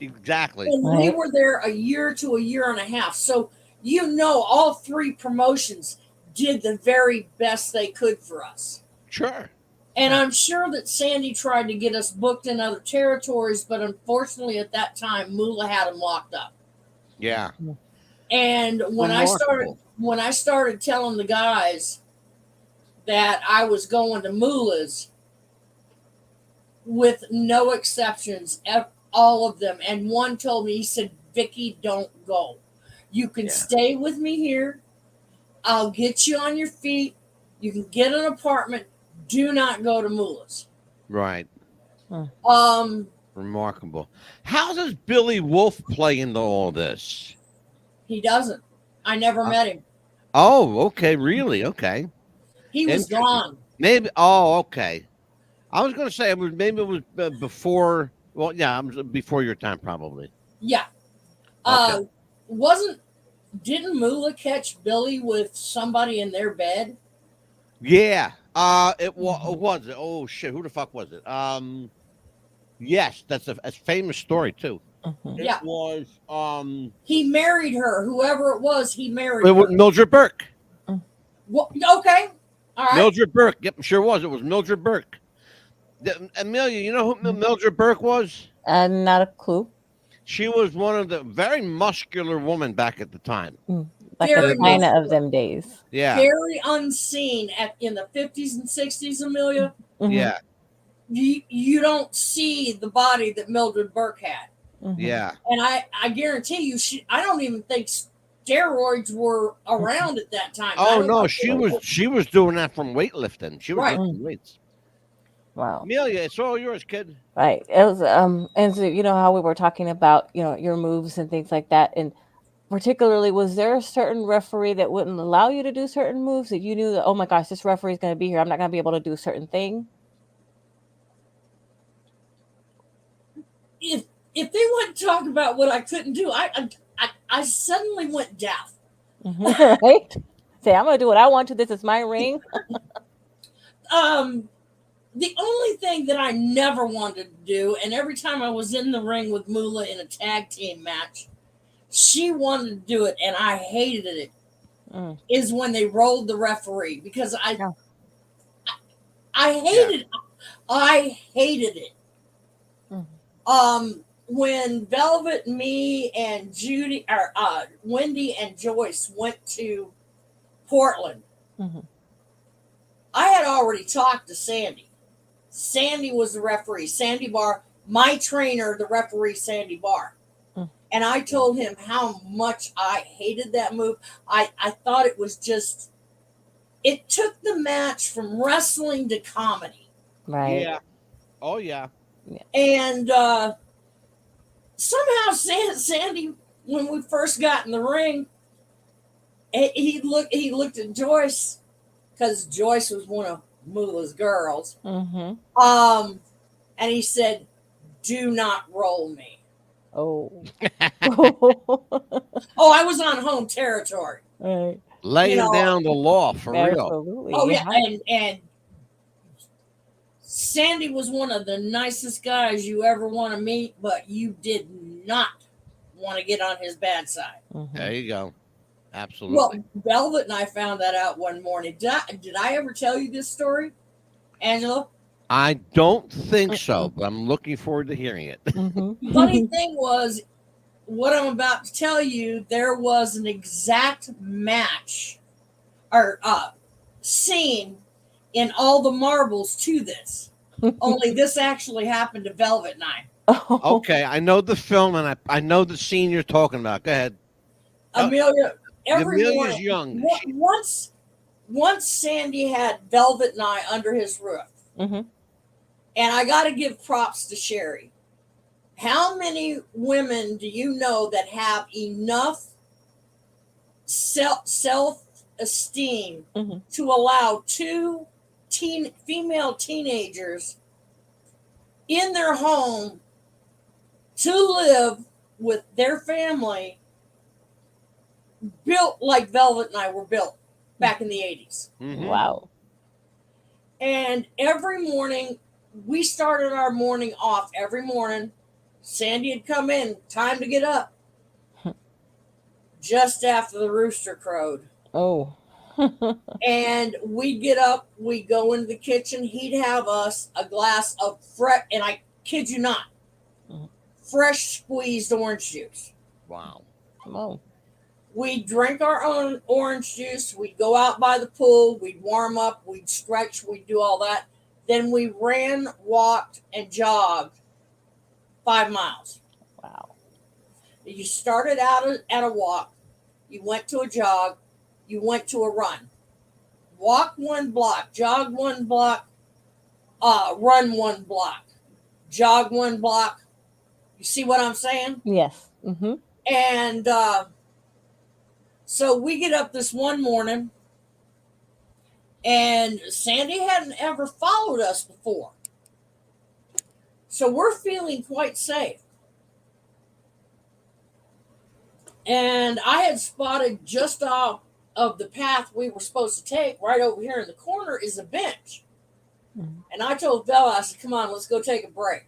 Exactly. And we were there a year to a year and a half. So, you know, all three promotions did the very best they could for us. Sure. And I'm sure that Sandy tried to get us booked in other territories, but unfortunately at that time, Moolah had them locked up. Yeah. And when I started telling the guys that I was going to Moolah's, with no exceptions, all of them, and one told me, he said, Vicky, don't go. You can stay with me here. I'll get you on your feet. You can get an apartment. Do not go to Moolah's. Right. Remarkable. How does Billy Wolf play into all this? He doesn't. I never met him. Oh, okay. Really? Okay. He was gone. Maybe. Oh, okay. I was going to say it was before. Well, yeah, it was before your time, probably. Yeah. Okay. Didn't Moolah catch Billy with somebody in their bed? Yeah. It was. Oh shit! Who the fuck was it? Yes, that's a famous story too. Mm-hmm. Yeah. It was. He married her. Whoever it was, he married It her. was Mildred Burke. Well, okay. All right. Mildred Burke. Yep, sure was. It was Mildred Burke. Amelia, you know who Mildred Burke was? Not a clue. She was one of the very muscular woman back at the time. Like Very a China of them days. Yeah. Very unseen in the 50s and 60s, Amelia. Mm-hmm. Yeah. You don't see the body that Mildred Burke had. Mm-hmm. Yeah. And I guarantee you, I don't even think steroids were around at that time. Oh no, she was doing that from weightlifting. She was lifting weights. Wow. Amelia, it's all yours, kid. Right. It was and so you know how we were talking about, you know, your moves and things like that, and particularly, was there a certain referee that wouldn't allow you to do certain moves that you knew that, oh my gosh, this referee is going to be here, I'm not going to be able to do a certain thing? If they want to talk about what I couldn't do, I suddenly went deaf. Right? Say, I'm going to do what I want to. This is my ring. The only thing that I never wanted to do, and every time I was in the ring with Moolah in a tag team match, she wanted to do it, and I hated it, is when they rolled the referee, because I hated it. I hated it. When Velvet, me, and Judy, or Wendy and Joyce went to Portland, I had already talked to Sandy. Sandy was the referee. Sandy Barr, my trainer, the referee, Sandy Barr. And I told him how much I hated that move. I thought it was just, it took the match from wrestling to comedy. Right. Yeah. Oh, yeah. And somehow Sandy, when we first got in the ring, he looked at Joyce, because Joyce was one of Moolah's girls. Mm-hmm. And he said, "Do not roll me." Oh. Oh, I was on home territory. Right. Laying down the law for real. Absolutely. Oh yeah, and Sandy was one of the nicest guys you ever want to meet, but you did not want to get on his bad side. There you go. Absolutely. Well, Velvet and I found that out one morning. Did I ever tell you this story, Angela? I don't think so, but I'm looking forward to hearing it. Funny thing was, what I'm about to tell you, there was an exact match or scene in All the Marbles to this. Only this actually happened to Velvet and I. Okay, I know the film and I know the scene you're talking about. Go ahead. Amelia, every Amelia's morning, young. Once Sandy had Velvet and I under his roof, and I got to give props to Sherry. How many women do you know that have enough self-esteem to allow two female teenagers in their home to live with their family, built like Velvet and I were built back in the 80s? Wow. And every morning, we started our morning off every morning. Sandy had come in, time to get up. Just after the rooster crowed. Oh. And we'd get up, we'd go into the kitchen, he'd have us a glass of fresh, and I kid you not, fresh squeezed orange juice. Wow. Oh. We'd drink our own orange juice, we'd go out by the pool, we'd warm up, we'd stretch, we'd do all that. Then we ran, walked, and jogged 5 miles. Wow. You started out at a walk, you went to a jog, you went to a run. Walk 1 block, jog 1 block, run 1 block, jog 1 block. You see what I'm saying? Yes. And so we get up this one morning, and Sandy hadn't ever followed us before. So we're feeling quite safe. And I had spotted just off of the path we were supposed to take, right over here in the corner, is a bench. And I told Bella, I said, "Come on, let's go take a break."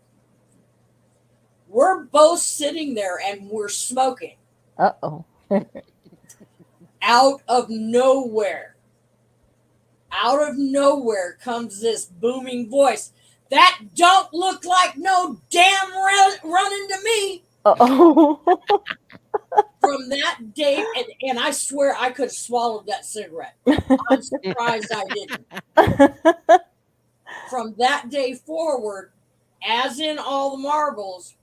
We're both sitting there and we're smoking. Uh-oh. Out of nowhere comes this booming voice. "That don't look like no damn running to me." Uh-oh. From that day, and I swear I could have swallowed that cigarette. I'm surprised I didn't. From that day forward, as in All the Marbles,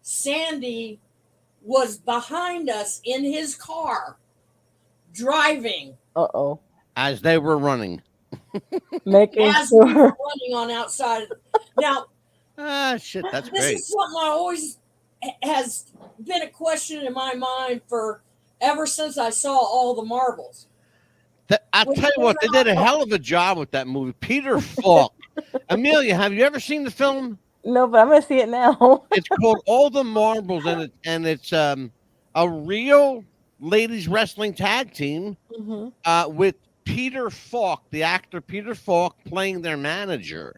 Sandy was behind us in his car, driving. Uh-oh. As they were running. Making as we were sure. running on outside. Now, Shit, that's this great. is something I always has been a question in my mind for ever since I saw All the Marbles. I'll tell you what, they did a hell of a job with that movie. Peter Falk. Amelia, have you ever seen the film? No, but I'm gonna see it now. It's called All the Marbles, and it's a real ladies wrestling tag team with Peter Falk, the actor Peter Falk, playing their manager.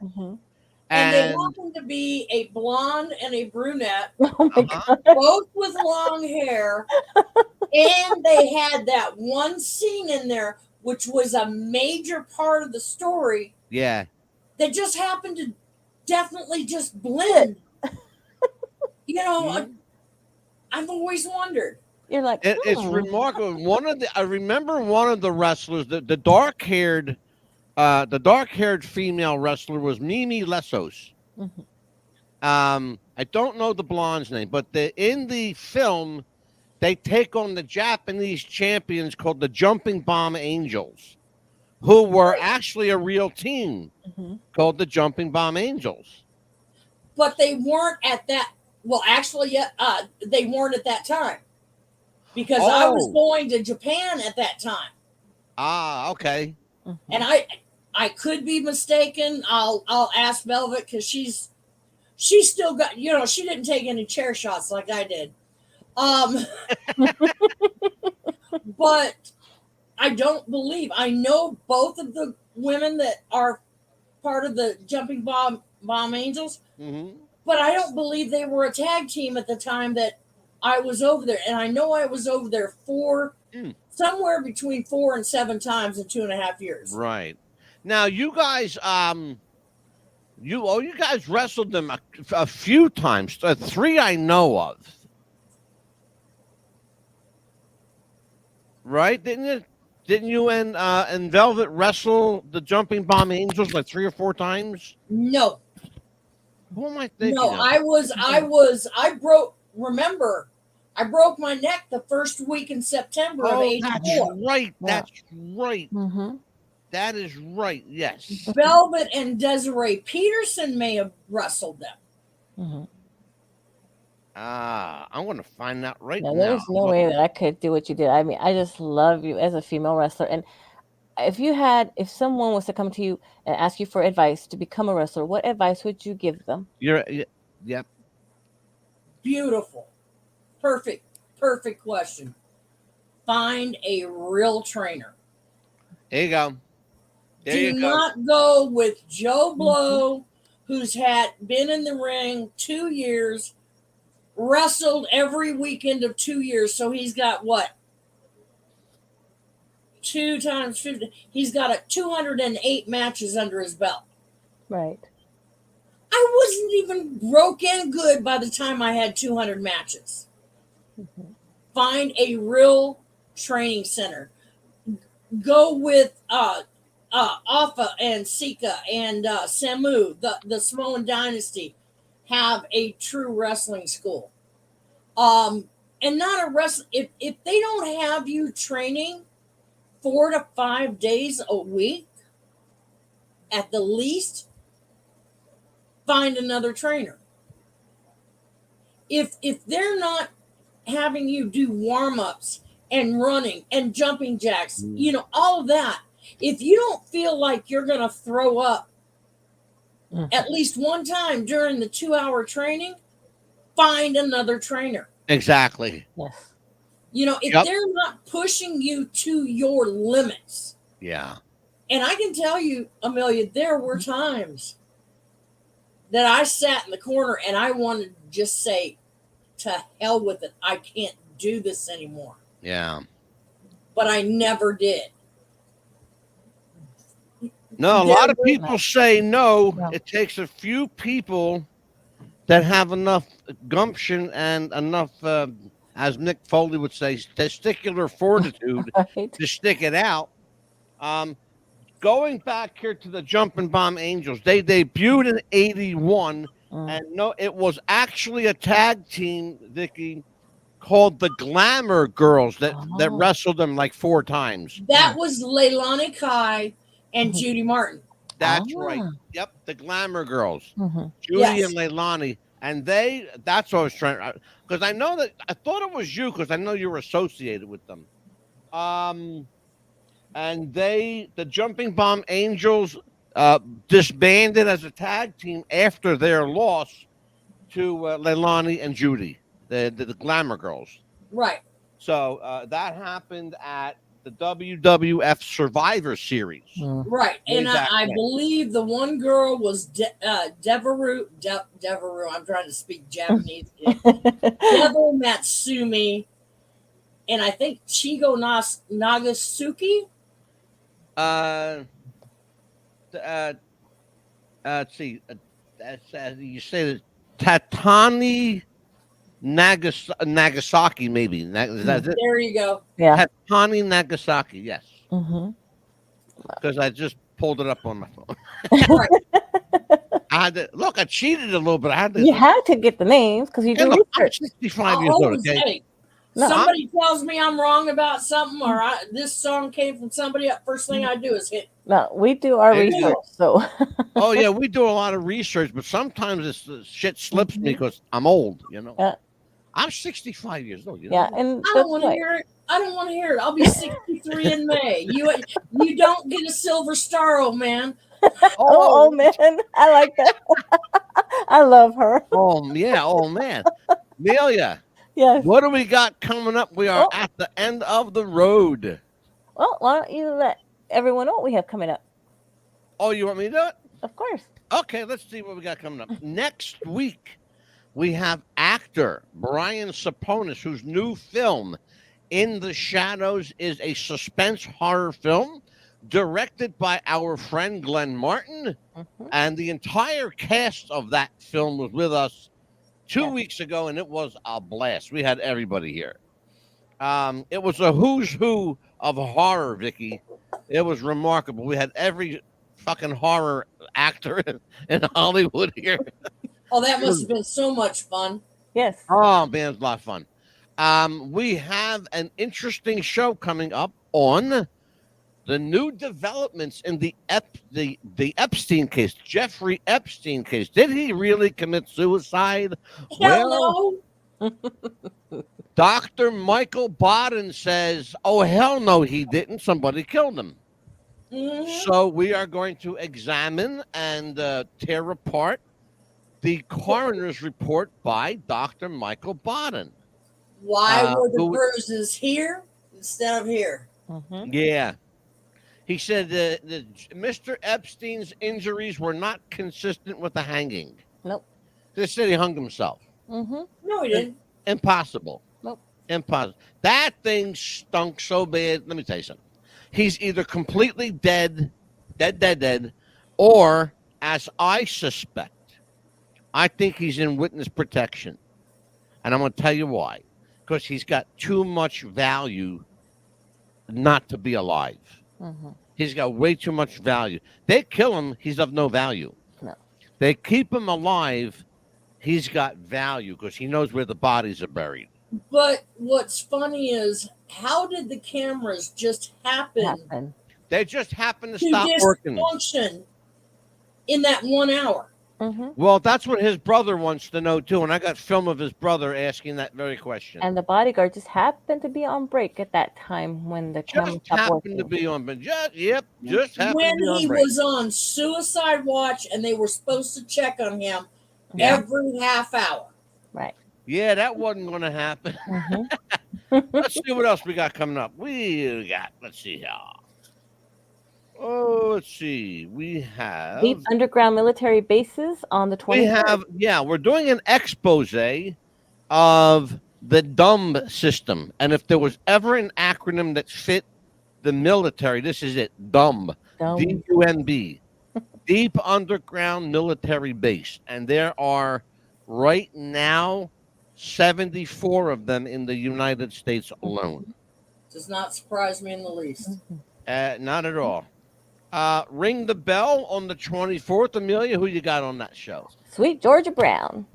And they happened to be a blonde and a brunette, Oh my God. both with long hair. And they had that one scene in there, which was a major part of the story, Yeah. that just happened to definitely just blend. You know, I've always wondered. You're like, It's remarkable. I remember one of the wrestlers, the dark-haired the dark-haired female wrestler was Mimi Lesos. Mhm. I don't know the blonde's name, but in the film, they take on the Japanese champions called the Jumping Bomb Angels, who were actually a real team called the Jumping Bomb Angels. But they weren't at that. Well, actually, they weren't at that time because I was going to Japan at that time. Ah, okay. And I could be mistaken. I'll ask Velvet because she's still got, she didn't take any chair shots like I did. But I don't believe, I know both of the women that are part of the Jumping Bomb Angels, but I don't believe they were a tag team at the time that I was over there. And I know I was over there somewhere between 4 and 7 times in 2.5 years. Right. Now, you guys, you guys wrestled them a few times. 3 I know of. Right? Didn't you and Velvet wrestle the Jumping Bomb Angels like 3 or 4 times? No. Who am I thinking? No, of? I broke my neck the first week in September of 84. That's right. That's right. That is right. Yes. Velvet and Desiree Peterson may have wrestled them. I'm going to find that right now. There's no way that I could do what you did. I mean, I just love you as a female wrestler. And if someone was to come to you and ask you for advice to become a wrestler, what advice would you give them? Yep. Beautiful. Perfect question. Find a real trainer. There you go. Do not go with Joe Blow, who's been in the ring 2 years, wrestled every weekend of 2 years. So he's got what? 2 times 50. He's got 208 matches under his belt. Right. I wasn't even broken good by the time I had 200 matches. Find a real training center. Go with Alpha and Sika and Samu, the Samoan Dynasty, have a true wrestling school. And not a wrestling. If they don't have you training 4 to 5 days a week, at the least, find another trainer. If they're not having you do warm-ups and running and jumping jacks, all of that, if you don't feel like you're going to throw up at least one time during the 2-hour training, find another trainer. Exactly. Yes. If they're not pushing you to your limits. Yeah. And I can tell you, Amelia, there were times that I sat in the corner and I wanted to just say, to hell with it. I can't do this anymore. Yeah. But I never did. No, a lot of people say no. It takes a few people that have enough gumption and enough, as Mick Foley would say, testicular fortitude to stick it out. Going back here to the Jumping Bomb Angels, they debuted in 81. And no, it was actually a tag team, Vicky, called the Glamour Girls that wrestled them like 4 times. That was Leilani Kai and Judy Martin. That's right. Yep, the Glamour Girls. Judy and Leilani. And that's what I was trying, because I know that, I thought it was you, because I know you were associated with them. And the Jumping Bomb Angels disbanded as a tag team after their loss to Leilani and Judy, the Glamour Girls. Right. So that happened at the WWF Survivor Series. Right. And I believe the one girl was Devaru. I'm trying to speak Japanese. Devo Matsumi. And I think Chigo Nagasuki. Let's see. You say that Tatani Nagasaki, maybe. There you go. Yeah. Tatani Nagasaki, yes. Because I just pulled it up on my phone. I had to look. I cheated a little bit. I had to. You had to get the names because you do look, I'm research. 65 years old. Okay. Hey, No, somebody tells me I'm wrong about something, or this song came from somebody. First thing I do is hit. No, we do our There you research. go. So Oh yeah, we do a lot of research, but sometimes this shit slips me because I'm old. You know. Yeah. I'm 65 years old. You know? yeah, and I don't want to hear it. I don't want to hear it. I'll be 63 in May. You don't get a silver star, old man. Oh man, I like that. I love her. Oh yeah. Oh man, Amelia. Yes. What do we got coming up? We are at the end of the road. Well, why don't you let everyone know what we have coming up? Oh, you want me to do it? Of course. Okay, let's see what we got coming up. Next week, we have actor Brian Saponis, whose new film, In the Shadows, is a suspense horror film directed by our friend Glenn Martin. And the entire cast of that film was with us 2 weeks ago, and it was a blast. We had everybody here. It was a who's who of horror, Vicky. It was remarkable. We had every fucking horror actor in Hollywood here. Oh, that must have been so much fun. Yes. Oh, man, it's a lot of fun. We have an interesting show coming up on the new developments in the Epstein case, Jeffrey Epstein case. Did he really commit suicide? Hell no. Dr. Michael Baden says, oh, hell no, he didn't. Somebody killed him. So we are going to examine and tear apart the coroner's report by Dr. Michael Baden. Why were the bruises here instead of here? Yeah. He said that Mr. Epstein's injuries were not consistent with the hanging. Nope. They said he hung himself. No, he didn't. Impossible. Nope. Impossible. That thing stunk so bad. Let me tell you something. He's either completely dead, or, as I suspect, I think he's in witness protection. And I'm going to tell you why. Because he's got too much value not to be alive. He's got way too much value. They kill him, he's of no value. No. They keep him alive, he's got value because he knows where the bodies are buried. But what's funny is, how did the cameras just happen They just happen to to stop working. dysfunction in that 1 hour? Well, that's what his brother wants to know, too. And I got film of his brother asking that very question. And the bodyguard just happened to be on break at that time when the camera Just stopped happened working. to be on, but just happened When to be on he break. was on suicide watch and they were supposed to check on him every half hour. Right. Yeah, that wasn't going to happen. Let's see what else we got coming up. Let's see here. Oh, let's see. We have Deep underground military bases on the 23rd. we're doing an expose of the DUMB system. And if there was ever an acronym that fit the military, this is it. DUMB. D-U-M-B. Deep Underground Military Base. And there are right now 74 of them in the United States alone. Does not surprise me in the least. Not at all. Ring the Bell on the 24th. Amelia, who you got on that show? Sweet Georgia Brown.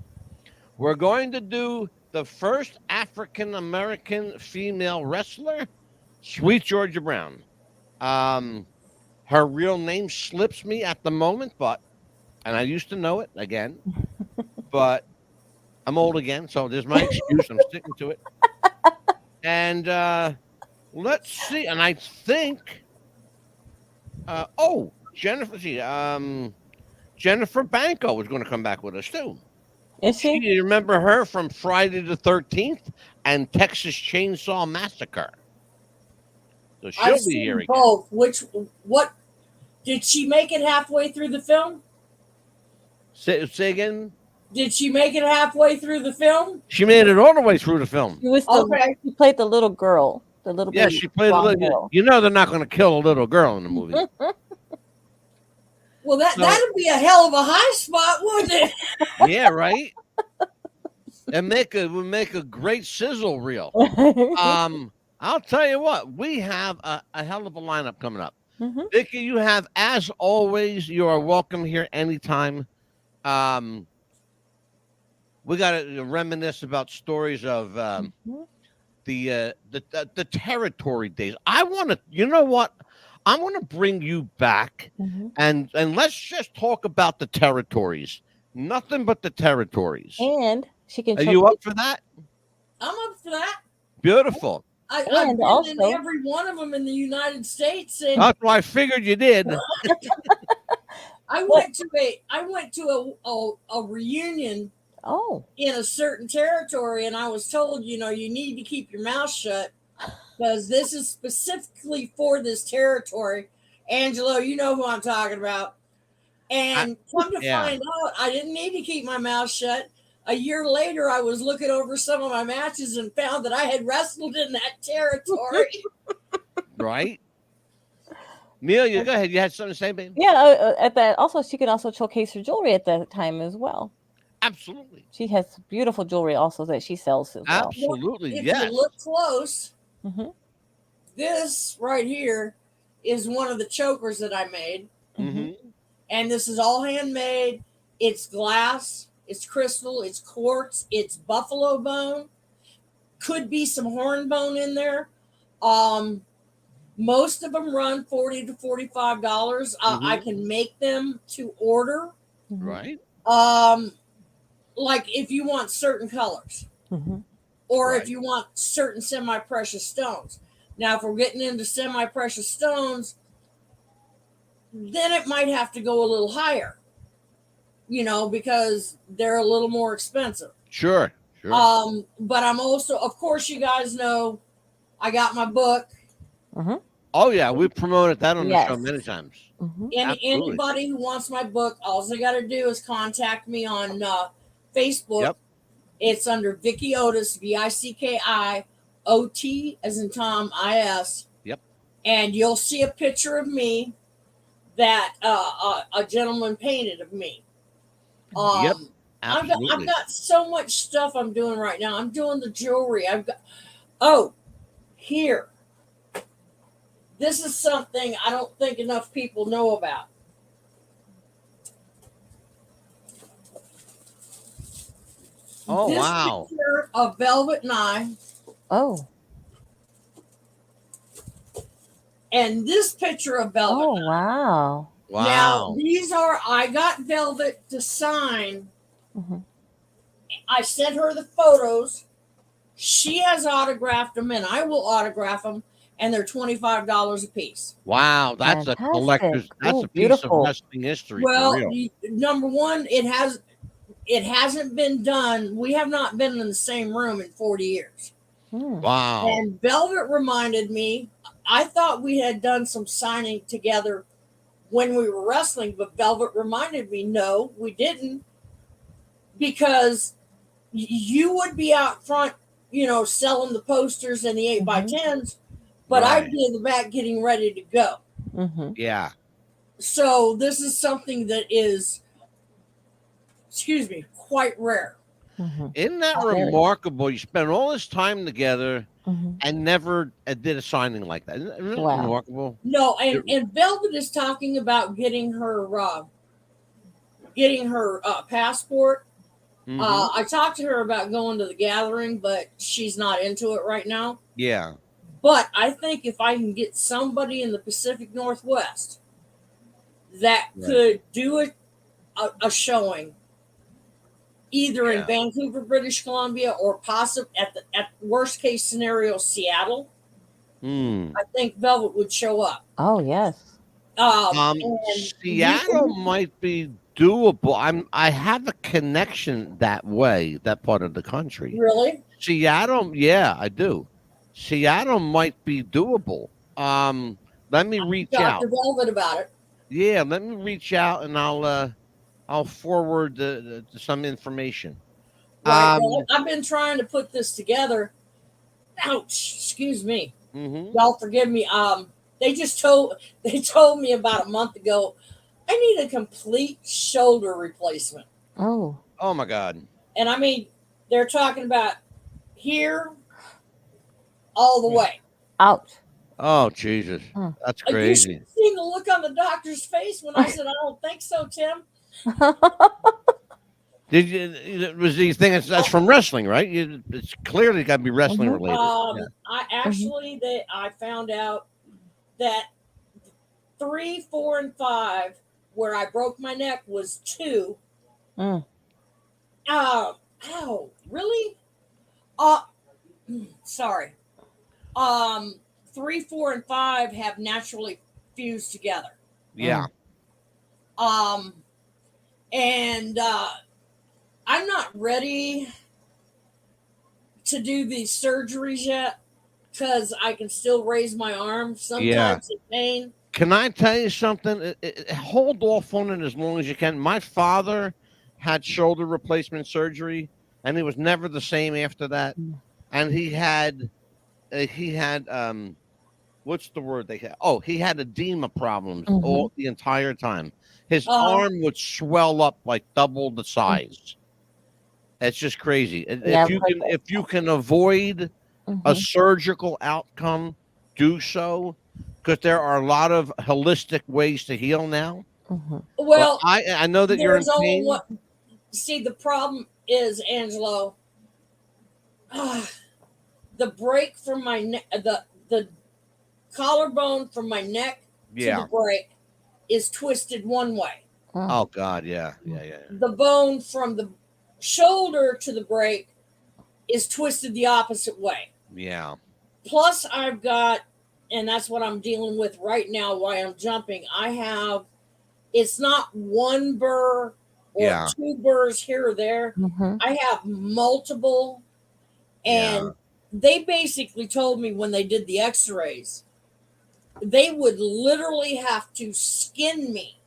We're going to do the first African-American female wrestler, Sweet Georgia Brown. Her real name slips me at the moment, and I used to know it again, but I'm old again, so there's my excuse. I'm sticking to it. And let's see. And I think, Jennifer Banco is going to come back with us too. Is she? You remember her from Friday the 13th and Texas Chainsaw Massacre. So she'll I've be seen here again. both. What did she make it halfway through the film? Say again. Did she make it halfway through the film? She made it all the way through the film. She was she played the little girl. The little Yeah, baby she played a blonde little. girl. You know they're not going to kill a little girl in the movie. Well, that'd be a hell of a high spot, wouldn't it? Yeah, right. And would make a great sizzle reel. I'll tell you what, we have a hell of a lineup coming up. Vicky, you have, as always, you are welcome here anytime. We got to reminisce about stories of the territory days. I want to, you know what? I want to bring you back and let's just talk about the territories. Nothing but the territories. And she can. Are you up for that? I'm up for that. Beautiful. I've been in every one of them in the United States, and That's why I figured you did. I went to a reunion. In a certain territory, and I was told, you need to keep your mouth shut because this is specifically for this territory. Angelo, you know who I'm talking about. And come to find out, I didn't need to keep my mouth shut. A year later, I was looking over some of my matches and found that I had wrestled in that territory. Right? Amelia, go ahead. You had something to say, baby? Yeah, at that. Also, she can also showcase her jewelry at that time as well. Absolutely. She has beautiful jewelry also that she sells as well. Absolutely, if yes. you look close, this right here is one of the chokers that I made. And this is all handmade. It's glass, it's crystal, it's quartz, it's buffalo bone. Could be some hornbone in there. Most of them run $40 to $45. I can make them to order. Right. Like if you want certain colors, or if you want certain semi-precious stones. Now, if we're getting into semi-precious stones, then it might have to go a little higher, because they're a little more expensive. Sure. But I'm also, of course, you guys know, I got my book. Oh yeah, we promoted that on the show many times. Anybody who wants my book, all they got to do is contact me on Facebook. Yep. It's under Vicky Otis, VICKIOT, as in Tom, IS. Yep. And you'll see a picture of me that a gentleman painted of me. Yep. I've Absolutely. got so much stuff I'm doing right now. I'm doing the jewelry. Here. This is something I don't think enough people know about. Oh, this wow. Picture of Velvet Nye. Oh. And this picture of Velvet. Oh, wow. Wow. Now, I got Velvet to sign. I sent her the photos. She has autographed them, and I will autograph them, and they're $25 a piece. Wow, that's a collector's. That's a piece of wrestling history. Well, for real. number one, it hasn't been done. We have not been in the same room in 40 years. Wow. And Velvet reminded me, I thought we had done some signing together when we were wrestling, but Velvet reminded me, no, we didn't, because you would be out front, selling the posters and the 8x10s, but I'd be in the back getting ready to go. Yeah. So this is something that is, quite rare. Isn't that remarkable? You spent all this time together and never did a signing like that. Isn't that remarkable? No, and Velvet is talking about getting her passport. I talked to her about going to the gathering, but she's not into it right now. Yeah. But I think if I can get somebody in the Pacific Northwest that could do a showing, either in Vancouver, British Columbia, or possibly at worst case scenario, Seattle, I think Velvet would show up. Oh, yes. Seattle might be doable. I have a connection that way, that part of the country. Really? Seattle, yeah, I do. Seattle might be doable. Let me reach out. Talk to Velvet about it. Yeah, let me reach out and I'll forward some information. Right. Well, I've been trying to put this together. Ouch! Excuse me. Y'all forgive me. They told me about a month ago, I need a complete shoulder replacement. Oh my God! And I mean, they're talking about here all the way. Ouch. Oh, Jesus. That's You crazy. should have seen the look on the doctor's face when I said, I don't think so, Tim. Did you? Was he thinking that's from wrestling, right? It's clearly got to be wrestling related. I actually, I found out that 3, 4, and 5, where I broke my neck, was 2. Ow, really? Sorry. 3, 4, and 5 have naturally fused together. Yeah. And I'm not ready to do these surgeries yet because I can still raise my arm sometimes in pain. Can I tell you something? Hold off on it as long as you can. My father had shoulder replacement surgery, and he was never the same after that. And he had what's the word they had? Oh, he had edema problems all the entire time. His arm would swell up like double the size. It's just crazy. If you can avoid a surgical outcome, do so, because there are a lot of holistic ways to heal now. Well, I know that you're in pain. See, the problem is, Angelo, the break from my neck, the collarbone from my neck to the break is twisted one way. Oh God, yeah. The bone from the shoulder to the break is twisted the opposite way. Yeah. Plus, I've got, and that's what I'm dealing with right now. Why I'm jumping? It's not one burr or 2 burrs here or there. I have multiple, and they basically told me when they did the X-rays, they would literally have to skin me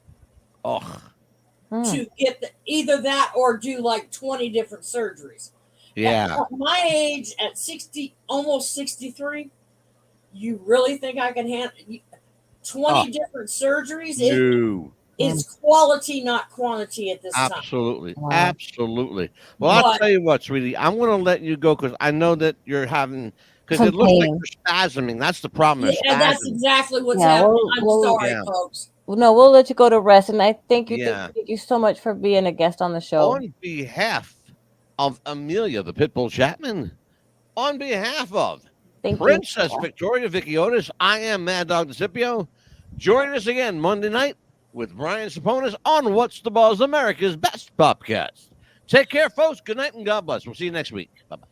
to get either that or do like 20 different surgeries. Yeah. At my age, at 60, almost 63, you really think I can handle 20 different surgeries? It's quality, not quantity at this time. Absolutely. Well, I'll tell you what, sweetie. I'm going to let you go because I know that you're having, because it looks like you're spasming. That's the problem. Yeah, that's exactly what's happening. I'm sorry, folks. No, we'll let you go to rest. And I thank you. Thank you so much for being a guest on the show. On behalf of Amelia, the Pitbull Chapman, on behalf of Princess Victoria Vicky Otis, I am Mad Dog DeCipio. Join us again Monday night with Brian Saponis on What's the Buzz, America's Best Popcast. Take care, folks. Good night and God bless. We'll see you next week. Bye-bye.